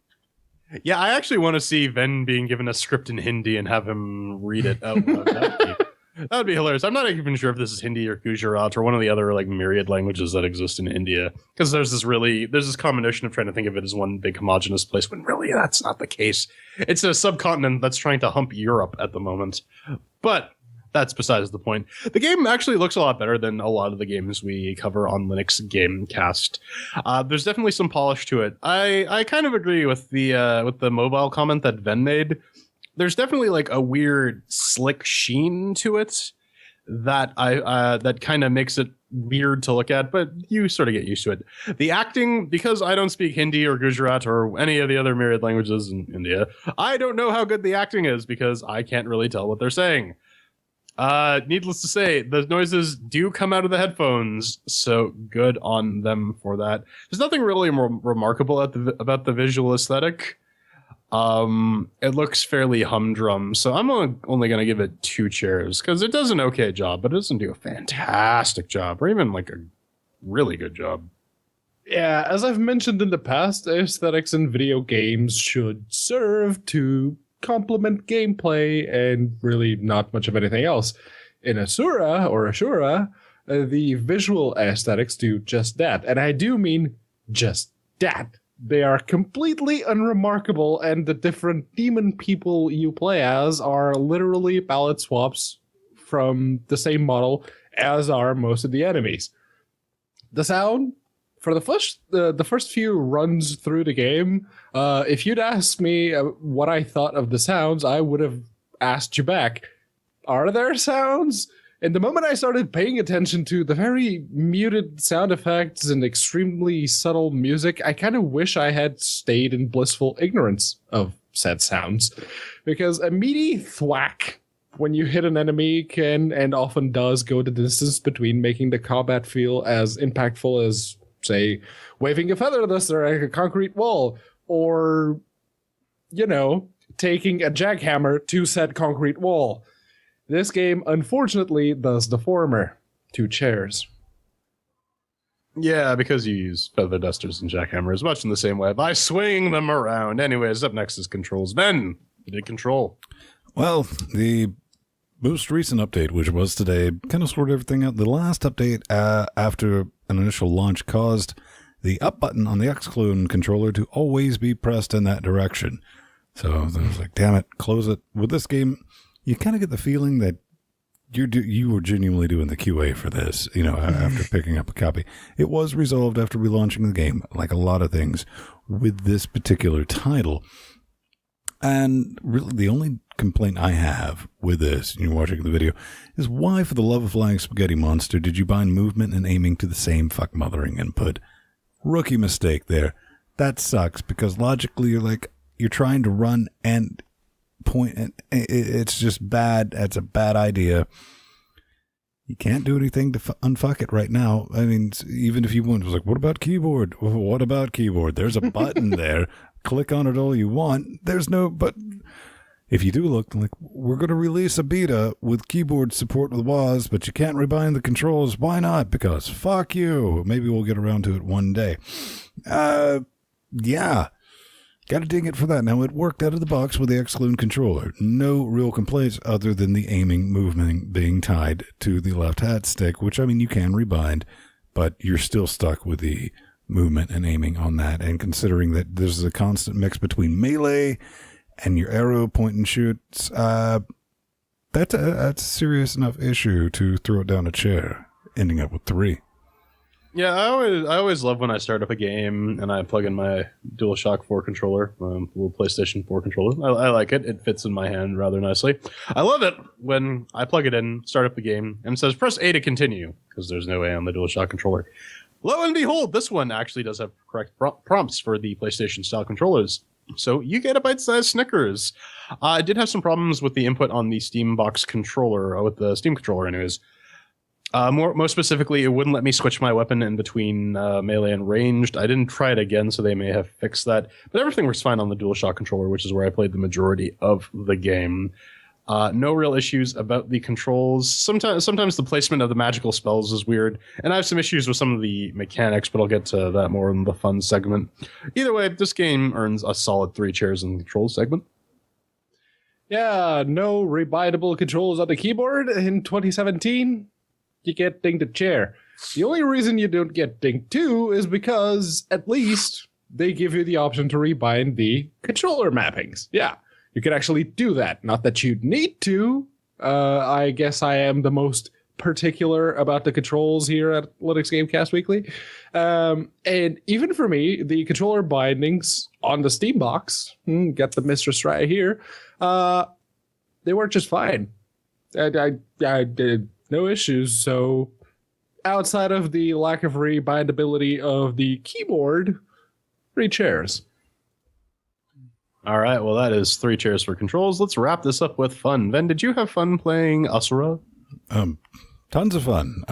Yeah, I actually want to see Ven being given a script in Hindi and have him read it out loud. That would be hilarious. I'm not even sure if this is Hindi or Gujarat or one of the other like myriad languages that exist in India. Because there's this combination of trying to think of it as one big homogenous place when really that's not the case. It's a subcontinent that's trying to hump Europe at the moment. But that's besides the point. The game actually looks a lot better than a lot of the games we cover on LinuxGameCast. There's definitely some polish to it. I kind of agree with the mobile comment that Ven made. There's definitely like a weird slick sheen to it that that kind of makes it weird to look at, but you sort of get used to it. The acting, because I don't speak Hindi or Gujarat or any of the other myriad languages in India, I don't know how good the acting is because I can't really tell what they're saying. Needless to say, the noises do come out of the headphones, so good on them for that. There's nothing really remarkable about the visual aesthetic. It looks fairly humdrum, so I'm only going to give it 2 chairs because it does an okay job, but it doesn't do a fantastic job or even like a really good job. Yeah, as I've mentioned in the past, aesthetics in video games should serve to complement gameplay and really not much of anything else. In Ashura, the visual aesthetics do just that, and I do mean just that. They are completely unremarkable, and the different demon people you play as are literally palette swaps from the same model as are most of the enemies. The sound, for the first few runs through the game, if you'd asked me what I thought of the sounds, I would have asked you back, are there sounds? And the moment I started paying attention to the very muted sound effects and extremely subtle music, I kind of wish I had stayed in blissful ignorance of said sounds. Because a meaty thwack when you hit an enemy can and often does go the distance between making the combat feel as impactful as, say, waving a feather duster at a concrete wall, or, you know, taking a jackhammer to said concrete wall. This game, unfortunately, does the former. 2 chairs. Yeah, because you use feather dusters and jackhammers much in the same way by swinging them around. Anyways, up next is controls. Ben, you did control. Well, the most recent update, which was today, kind of sorted everything out. The last update after an initial launch caused the up button on the X-Clone controller to always be pressed in that direction. So I was like, damn it, close it. With this game, you kind of get the feeling that you were genuinely doing the QA for this, you know, after picking up a copy. It was resolved after relaunching the game, like a lot of things with this particular title. And really, the only complaint I have with this, and you're watching the video, is why, for the love of flying spaghetti monster, did you bind movement and aiming to the same fuck mothering input? Rookie mistake there. That sucks, because logically you're trying to run and point, and it's just bad. That's a bad idea. You can't do anything to unfuck it right now. I mean, even if you want, it was like, what about keyboard? What about keyboard? There's a button there. Click on it all you want. There's no, but if you do look like, we're going to release a beta with keyboard support with WAS, but you can't rebind the controls. Why not? Because fuck you. Maybe we'll get around to it one day. Yeah. Got to ding it for that. Now, it worked out of the box with the X-Clone controller. No real complaints other than the aiming movement being tied to the left hat stick, which, I mean, you can rebind, but you're still stuck with the movement and aiming on that. And considering that there's a constant mix between melee and your arrow point and shoots, that's a serious enough issue to throw it down a chair, ending up with 3. Yeah, I always love when I start up a game and I plug in my DualShock 4 controller, little PlayStation 4 controller. I like it. It fits in my hand rather nicely. I love it when I plug it in, start up the game, and it says press A to continue, because there's no A on the DualShock controller. Lo and behold, this one actually does have correct prompts for the PlayStation-style controllers. So you get a bite-sized Snickers. I did have some problems with the input on the Steam Box controller, with the Steam controller anyways. Most specifically, it wouldn't let me switch my weapon in between melee and ranged. I didn't try it again, so they may have fixed that. But everything was fine on the DualShock controller, which is where I played the majority of the game. No real issues about the controls. Sometimes the placement of the magical spells is weird, and I have some issues with some of the mechanics, but I'll get to that more in the fun segment. Either way, this game earns a solid 3 chairs in the controls segment. Yeah, no rebindable controls on the keyboard in 2017. You get dinged a chair. The only reason you don't get dinged 2 is because at least they give you the option to rebind the controller mappings. Yeah. You could actually do that. Not that you'd need to. I guess I am the most particular about the controls here at Linux Gamecast Weekly. And even for me, the controller bindings on the Steam box, get the mistress right here, they work just fine. I did no issues. So outside of the lack of rebindability of the keyboard, 3 chairs. All right, well, that is 3 chairs for controls. Let's wrap this up with fun. Ben, did you have fun playing Asura? Tons of fun.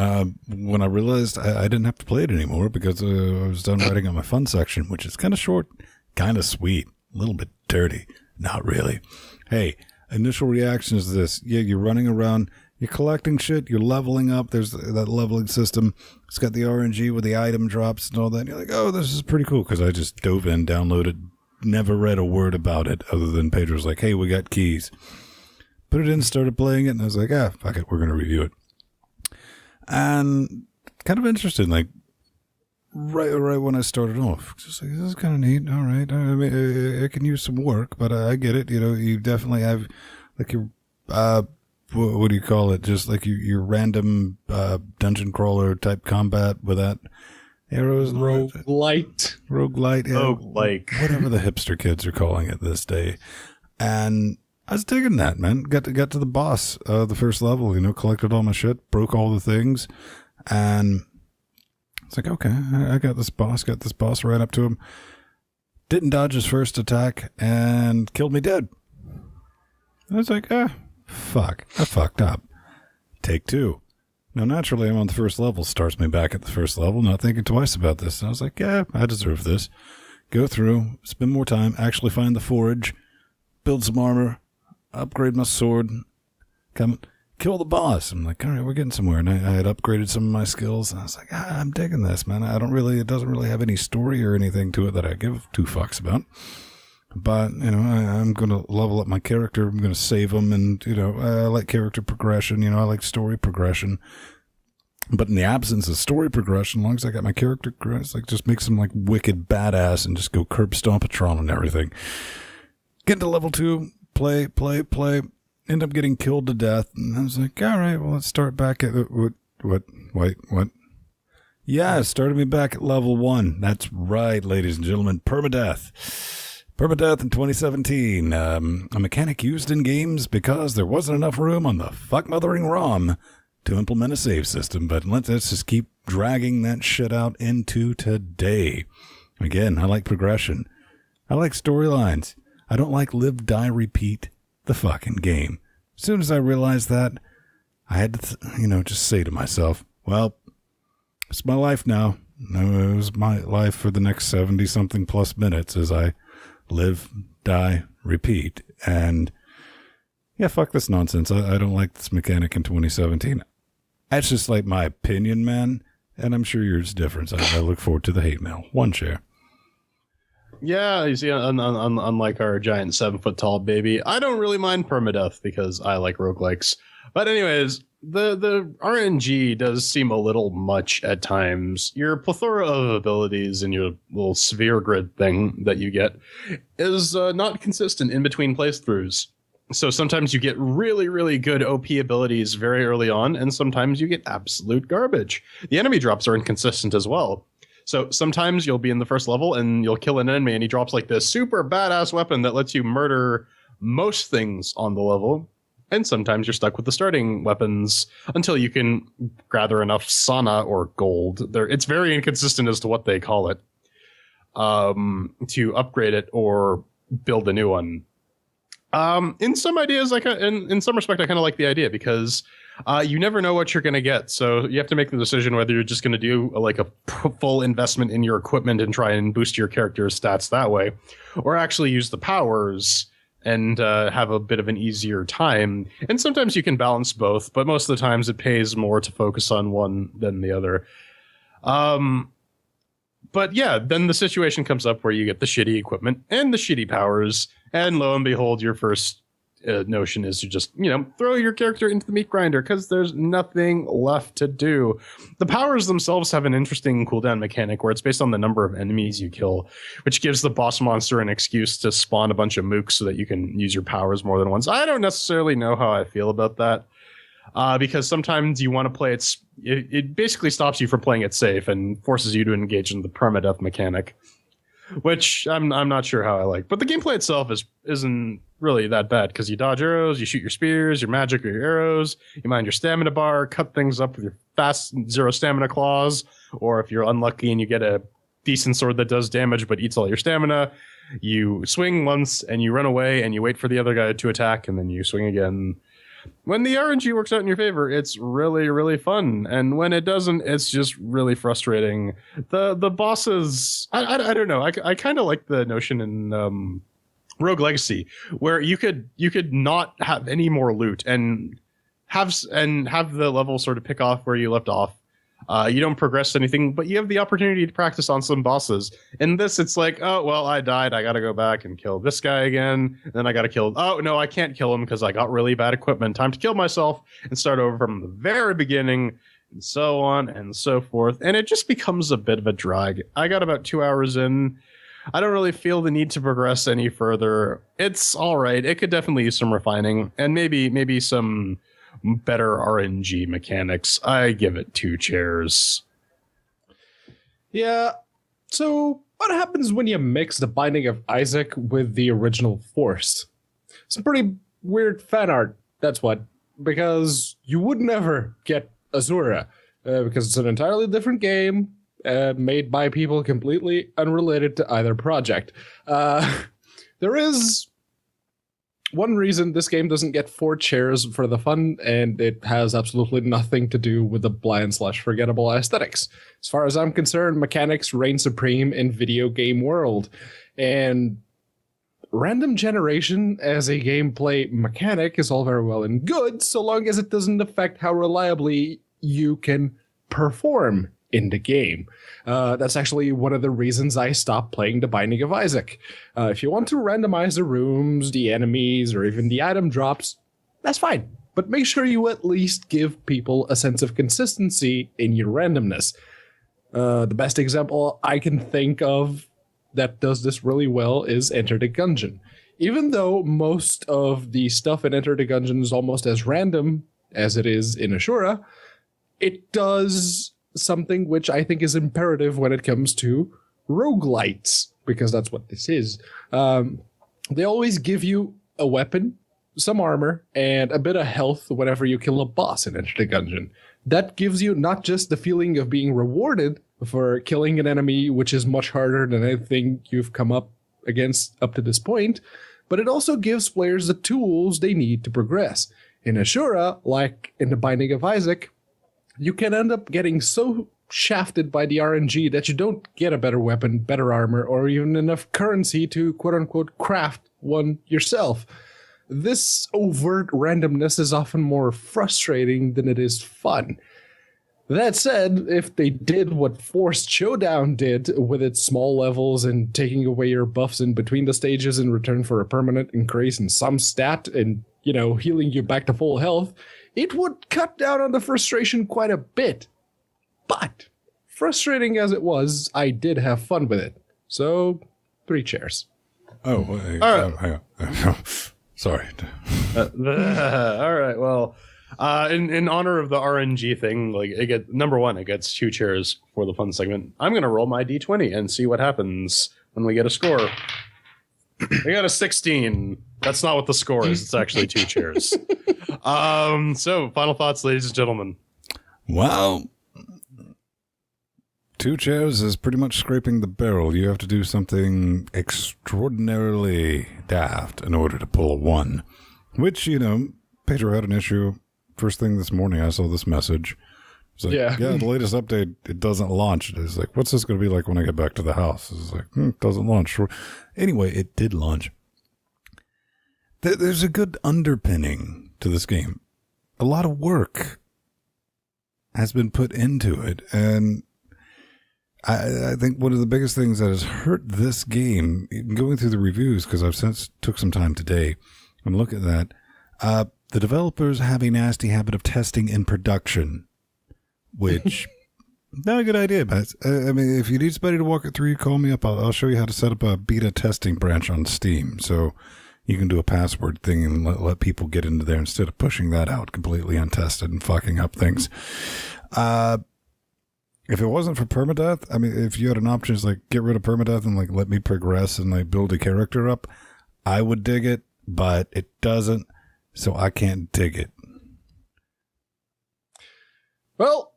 When I realized I didn't have to play it anymore because I was done writing on my fun section, which is kind of short, kind of sweet, a little bit dirty. Not really. Hey, initial reaction is this. Yeah, you're running around, you're collecting shit, you're leveling up. There's that leveling system. It's got the RNG with the item drops and all that. And you're like, oh, this is pretty cool, because I just dove in, downloaded, never read a word about it other than Pedro's like, hey, we got keys. Put it in, started playing it, and I was like, fuck it, we're going to review it. And kind of interesting, like, right when I started off, just like, this is kind of neat. All right, I mean, it can use some work, but I get it. You know, you definitely have, like, your, what do you call it? Just like your random dungeon crawler type combat with that. Arrows, roguelite, yeah, roguelike, whatever the hipster kids are calling it this day. And I was digging that, man. Got to the boss, the first level. You know, collected all my shit, broke all the things, and it's like, okay, I got this boss. Right up to him. Didn't dodge his first attack and killed me dead. I was like, fuck, I fucked up. Take 2. Now, naturally, I'm on the first level. Starts me back at the first level, not thinking twice about this. And I was like, yeah, I deserve this. Go through, spend more time, actually find the forage, build some armor, upgrade my sword, come kill the boss. I'm like, all right, we're getting somewhere. And I had upgraded some of my skills. And I was like, I'm digging this, man. It doesn't really have any story or anything to it that I give 2 fucks about. But, you know, I'm going to level up my character. I'm going to save him. And, you know, I like character progression. You know, I like story progression. But in the absence of story progression, as long as I got my character, it's like just makes him like wicked badass and just go curb stompatron and everything. Get to level 2, play. End up getting killed to death. And I was like, all right, well, let's start back at what? Yeah, it started me back at level 1. That's right, ladies and gentlemen. Permadeath in 2017. A mechanic used in games because there wasn't enough room on the fuck-mothering ROM to implement a save system. But let's just keep dragging that shit out into today. Again, I like progression. I like storylines. I don't like live, die, repeat the fucking game. As soon as I realized that, I had to, just say to myself, well, it's my life now. It was my life for the next 70-something plus minutes as I live, die, repeat. And yeah, fuck this nonsense. I don't like this mechanic in 2017. That's just like my opinion, man. And I'm sure yours is different. I look forward to the hate mail. 1 share. Yeah, you see, unlike our giant 7-foot-tall baby, I don't really mind permadeath because I like roguelikes. But anyways, the RNG does seem a little much at times. Your plethora of abilities and your little sphere grid thing that you get is not consistent in between playthroughs. So sometimes you get really, really good OP abilities very early on, and sometimes you get absolute garbage. The enemy drops are inconsistent as well. So sometimes you'll be in the first level and you'll kill an enemy and he drops like this super badass weapon that lets you murder most things on the level. And sometimes you're stuck with the starting weapons until you can gather enough Sana or gold. It's very inconsistent as to what they call it to upgrade it or build a new one. In some ideas, in some respect, I kind of like the idea because you never know what you're going to get. So you have to make the decision whether you're just going to do a full investment in your equipment and try and boost your character's stats that way, or actually use the powers and have a bit of an easier time. And sometimes you can balance both, but most of the times it pays more to focus on one than the other. But yeah, then the situation comes up where you get the shitty equipment and the shitty powers, and lo and behold, your first notion is to just, throw your character into the meat grinder because there's nothing left to do. The powers themselves have an interesting cooldown mechanic where it's based on the number of enemies you kill, which gives the boss monster an excuse to spawn a bunch of mooks so that you can use your powers more than once. I don't necessarily know how I feel about that. Because sometimes you want to play it basically stops you from playing it safe and forces you to engage in the permadeath mechanic, which I'm not sure how I like. But the gameplay itself isn't really that bad because you dodge arrows, you shoot your spears, your magic or your arrows, you mind your stamina bar, cut things up with your fast 0 stamina claws, or if you're unlucky and you get a decent sword that does damage but eats all your stamina, you swing once and you run away and you wait for the other guy to attack and then you swing again. When the RNG works out in your favor, it's really, really fun. And when it doesn't, it's just really frustrating. The bosses, I don't know. I kind of like the notion in Rogue Legacy where you could not have any more loot and have the level sort of pick off where you left off. You don't progress anything, but you have the opportunity to practice on some bosses. In this, it's like, oh, well, I died. I got to go back and kill this guy again. And then I got to kill. Oh, no, I can't kill him because I got really bad equipment. Time to kill myself and start over from the very beginning and so on and so forth. And it just becomes a bit of a drag. I got about 2 hours in. I don't really feel the need to progress any further. It's all right. It could definitely use some refining and maybe some better RNG mechanics. I give it 2 chairs. Yeah. So what happens when you mix the Binding of Isaac with the original Force? Some pretty weird fan art. That's what. Because you would never get Azura. Because it's an entirely different game made by people completely unrelated to either project. There is one reason this game doesn't get 4 chairs for the fun, and it has absolutely nothing to do with the bland/forgettable aesthetics. As far as I'm concerned, mechanics reign supreme in video game world, and random generation as a gameplay mechanic is all very well and good, so long as it doesn't affect how reliably you can perform in the game. That's actually one of the reasons I stopped playing The Binding of Isaac. If you want to randomize the rooms, the enemies, or even the item drops, that's fine. But make sure you at least give people a sense of consistency in your randomness. The best example I can think of that does this really well is Enter the Gungeon. Even though most of the stuff in Enter the Gungeon is almost as random as it is in Ashura, it does something which I think is imperative when it comes to roguelites, because that's what this is. They always give you a weapon, some armor, and a bit of health whenever you kill a boss in Enter the Gungeon. That gives you not just the feeling of being rewarded for killing an enemy, which is much harder than anything you've come up against up to this point, but it also gives players the tools they need to progress. In Ashura, like in The Binding of Isaac, you can end up getting so shafted by the RNG that you don't get a better weapon, better armor, or even enough currency to quote-unquote craft one yourself. This overt randomness is often more frustrating than it is fun. That said, if they did what Forced Showdown did with its small levels and taking away your buffs in between the stages in return for a permanent increase in some stat and, healing you back to full health, it would cut down on the frustration quite a bit. But, frustrating as it was, I did have fun with it. So, 3 chairs. Oh, hang on. Sorry. All right, well, in honor of the RNG thing, number 1, it gets 2 chairs for the fun segment. I'm going to roll my D20 and see what happens when we get a score. I got a 16. That's not what the score is. It's actually 2 chairs. So, final thoughts, ladies and gentlemen. Well, 2 chairs is pretty much scraping the barrel. You have to do something extraordinarily daft in order to pull a 1. Which, Pedro had an issue. First thing this morning, I saw this message. It's like, yeah, the latest update, it doesn't launch. It's like, what's this going to be like when I get back to the house? It's like, it doesn't launch. Anyway, it did launch. There's a good underpinning to this game. A lot of work has been put into it, and I think one of the biggest things that has hurt this game, going through the reviews, because I've since took some time today and look at that, the developers have a nasty habit of testing in production, which not a good idea, but I mean, if you need somebody to walk it through, you call me up. I'll show you how to set up a beta testing branch on Steam, so you can do a password thing and let people get into there instead of pushing that out completely untested and fucking up things. If it wasn't for permadeath, I mean, if you had an option, it's like get rid of permadeath and like let me progress and like build a character up, I would dig it, but it doesn't, so I can't dig it. Well,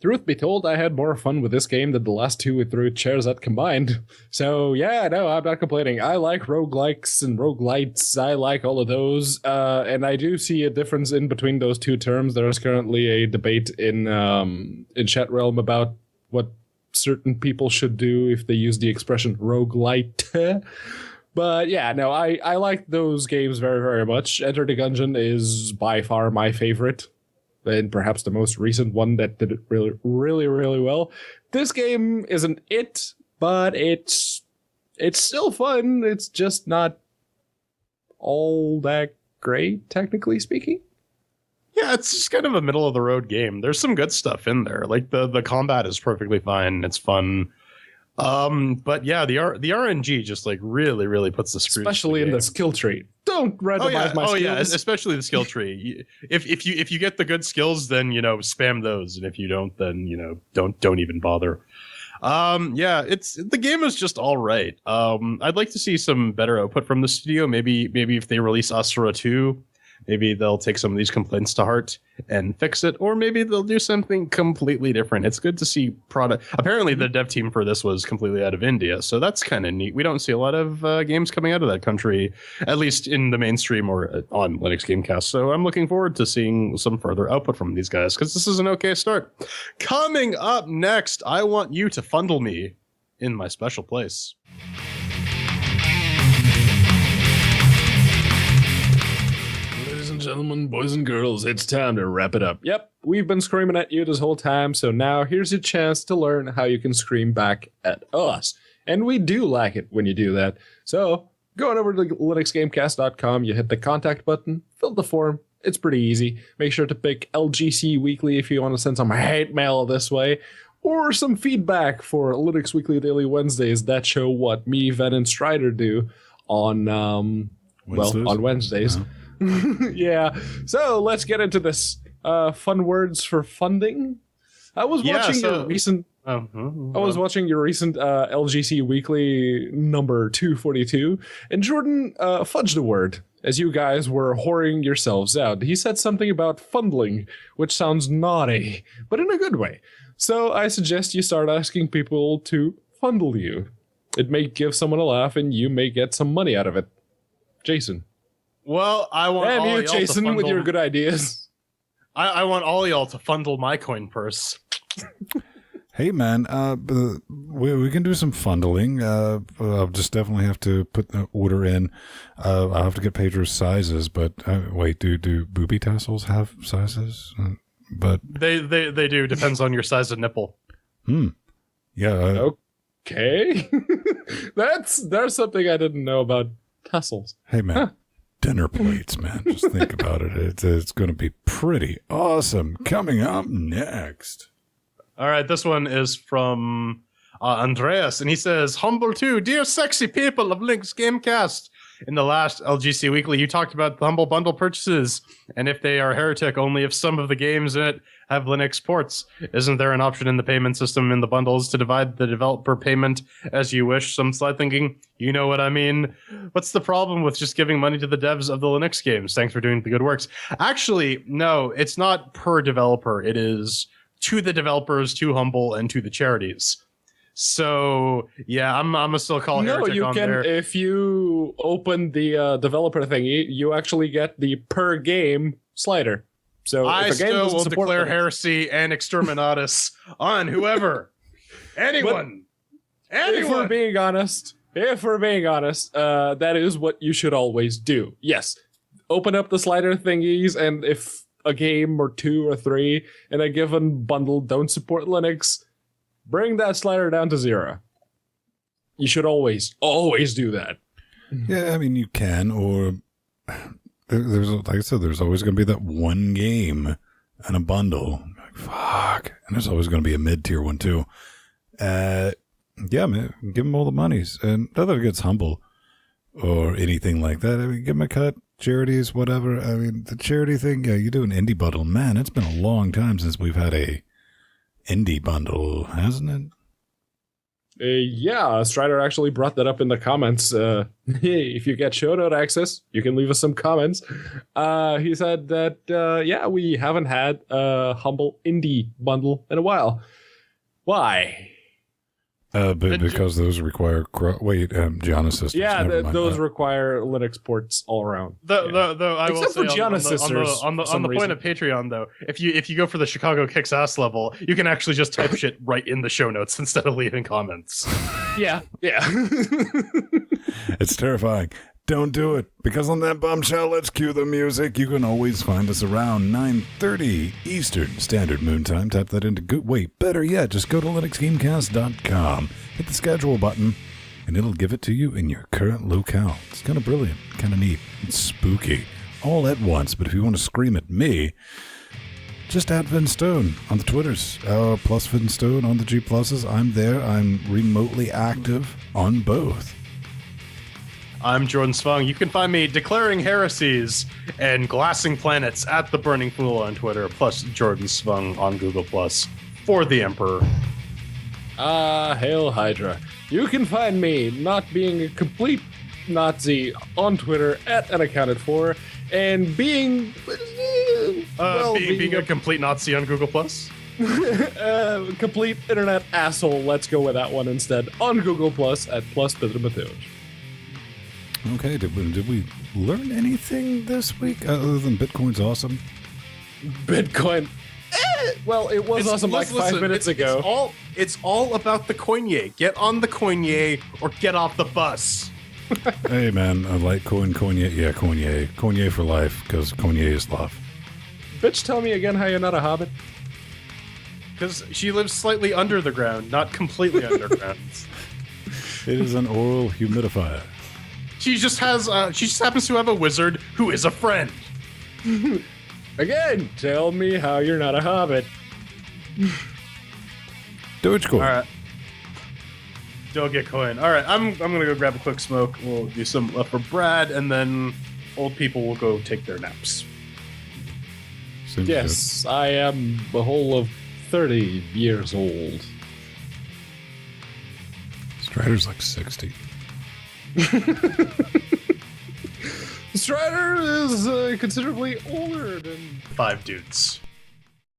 truth be told, I had more fun with this game than the last 2 with 3 chairs that combined. So, yeah, no, I'm not complaining. I like roguelikes and roguelites. I like all of those. And I do see a difference in between those 2 terms. There is currently a debate in chat realm about what certain people should do if they use the expression roguelite. But, yeah, no, I like those games very, very much. Enter the Gungeon is by far my favorite, and perhaps the most recent one that did it really, really, really well. This game isn't it, but it's still fun. It's just not all that great, technically speaking. Yeah, it's just kind of a middle-of-the-road game. There's some good stuff in there. Like, the combat is perfectly fine. It's fun. But yeah, the RNG just like really, really puts the screws. Especially in the skill tree. Don't randomize my skills. Oh yeah, especially the skill tree. If you get the good skills, then spam those, and if you don't, then don't even bother. Yeah, the game is just all right. I'd like to see some better output from the studio. Maybe if they release Asura 2, maybe they'll take some of these complaints to heart and fix it, or maybe they'll do something completely different. It's good to see product. Apparently, the dev team for this was completely out of India, so that's kind of neat. We don't see a lot of games coming out of that country, at least in the mainstream or on Linux Gamecast. So I'm looking forward to seeing some further output from these guys, because this is an okay start. Coming up next, I want you to fundle me in my special place. Gentlemen, boys and girls, it's time to wrap it up. Yep, we've been screaming at you this whole time, so now here's your chance to learn how you can scream back at us. And we do like it when you do that. So, go on over to LinuxGameCast.com, you hit the contact button, fill the form, it's pretty easy. Make sure to pick LGC Weekly if you want to send some hate mail this way, or some feedback for Linux Weekly Daily Wednesdays that show what me, Ven, and Strider do on, on Wednesdays. Uh-huh. Yeah, so let's get into this. Fun words for funding. I was watching your recent. I was watching your recent LGC Weekly number 242, and Jordan fudged a word as you guys were whoring yourselves out. He said something about fundling, which sounds naughty, but in a good way. So I suggest you start asking people to fundle you. It may give someone a laugh, and you may get some money out of it. Jason. Well, I want all you, y'all Jason, to fundle, with your good ideas. I want all y'all to fundle my coin purse. Hey, man, we can do some fundling. I'll just definitely have to put the order in. I'll have to get Pedro's sizes, but wait, do booby tassels have sizes? But they do. Depends on your size of nipple. Yeah. Okay. There's something I didn't know about tassels. Hey, man. Huh. Dinner plates, man. Just think about it. It's going to be pretty awesome. Coming up next. All right, this one is from Andreas, and he says, Humble 2, dear sexy people of Linux Gamecast. In the last LGC Weekly, you talked about the Humble Bundle purchases, and if they are heretic, only if some of the games in it have Linux ports. Isn't there an option in the payment system in the bundles to divide the developer payment as you wish? Some slight thinking, you know what I mean? What's the problem with just giving money to the devs of the Linux games? Thanks for doing the good works. Actually, no, it's not per developer. It is to the developers, to Humble, and to the charities. So yeah, I'm a still call heretic on there. If you open the developer thingy, you actually get the per game slider. So I if a game still will declare Linux, heresy and exterminatus on whoever, anyone. If we're being honest, that is what you should always do. Yes, open up the slider thingies, and if a game or 2 or 3 in a given bundle don't support Linux, bring that slider down to 0. You should always do that. Yeah, I mean, you can, or there's like I said, there's always going to be that one game in a bundle. Like, fuck. And there's always going to be a mid-tier one, too. Yeah, man, give them all the monies. And not that it gets Humble or anything like that. I mean, give them a cut, charities, whatever. I mean, the charity thing, yeah, you do an indie bundle. Man, it's been a long time since we've had a indie bundle, hasn't it? Yeah, Strider actually brought that up in the comments. If you get show note access, you can leave us some comments. He said that, yeah, we haven't had a Humble indie bundle in a while. Why? Because those require Gianna systems. Yeah, those require Linux ports all around. I will Except say for Gianna sisters. On the point of Patreon, though, if you go for the Chicago Kicks Ass level, you can actually just type shit right in the show notes instead of leaving comments. Yeah. It's terrifying. Don't do it, because on that bombshell, let's cue the music. You can always find us around 9:30 Eastern Standard Moon Time. Tap that into better yet, just go to LinuxGameCast.com, hit the schedule button, and it'll give it to you in your current locale. It's kind of brilliant, kind of neat, it's spooky, all at once. But if you want to scream at me, just add Vin Stone on the Twitters, plus Vin Stone on the G+. I'm there. I'm remotely active on both. I'm Jordan Svung. You can find me declaring heresies and glassing planets at the Burning Fool on Twitter, plus Jordan Svung on Google Plus for the Emperor. Hail Hydra. You can find me not being a complete Nazi on Twitter at Unaccounted For, and being being a complete Nazi on Google Plus. Complete internet asshole. Let's go with that one instead on Google Plus at +Peter. Okay, did we learn anything this week other than Bitcoin's awesome? Bitcoin. Well, it was awesome like 5 minutes ago. It's all about the Coinye. Get on the Coinye or get off the bus. Hey, man, I like Coinye. Yeah, Coinye. Coinye for life, because Coinye is love. Bitch, tell me again how you're not a hobbit. Because she lives slightly under the ground, not completely underground. It is an oral humidifier. She just happens to have a wizard who is a friend. Again, tell me how you're not a hobbit. Dogecoin. All right. Dogecoin. All right, I'm gonna go grab a quick smoke. We'll do some for Brad, and then old people will go take their naps. Seems yes, good. I am a whole of 30 years old. Strider's like 60. Strider is considerably older than 5 dudes.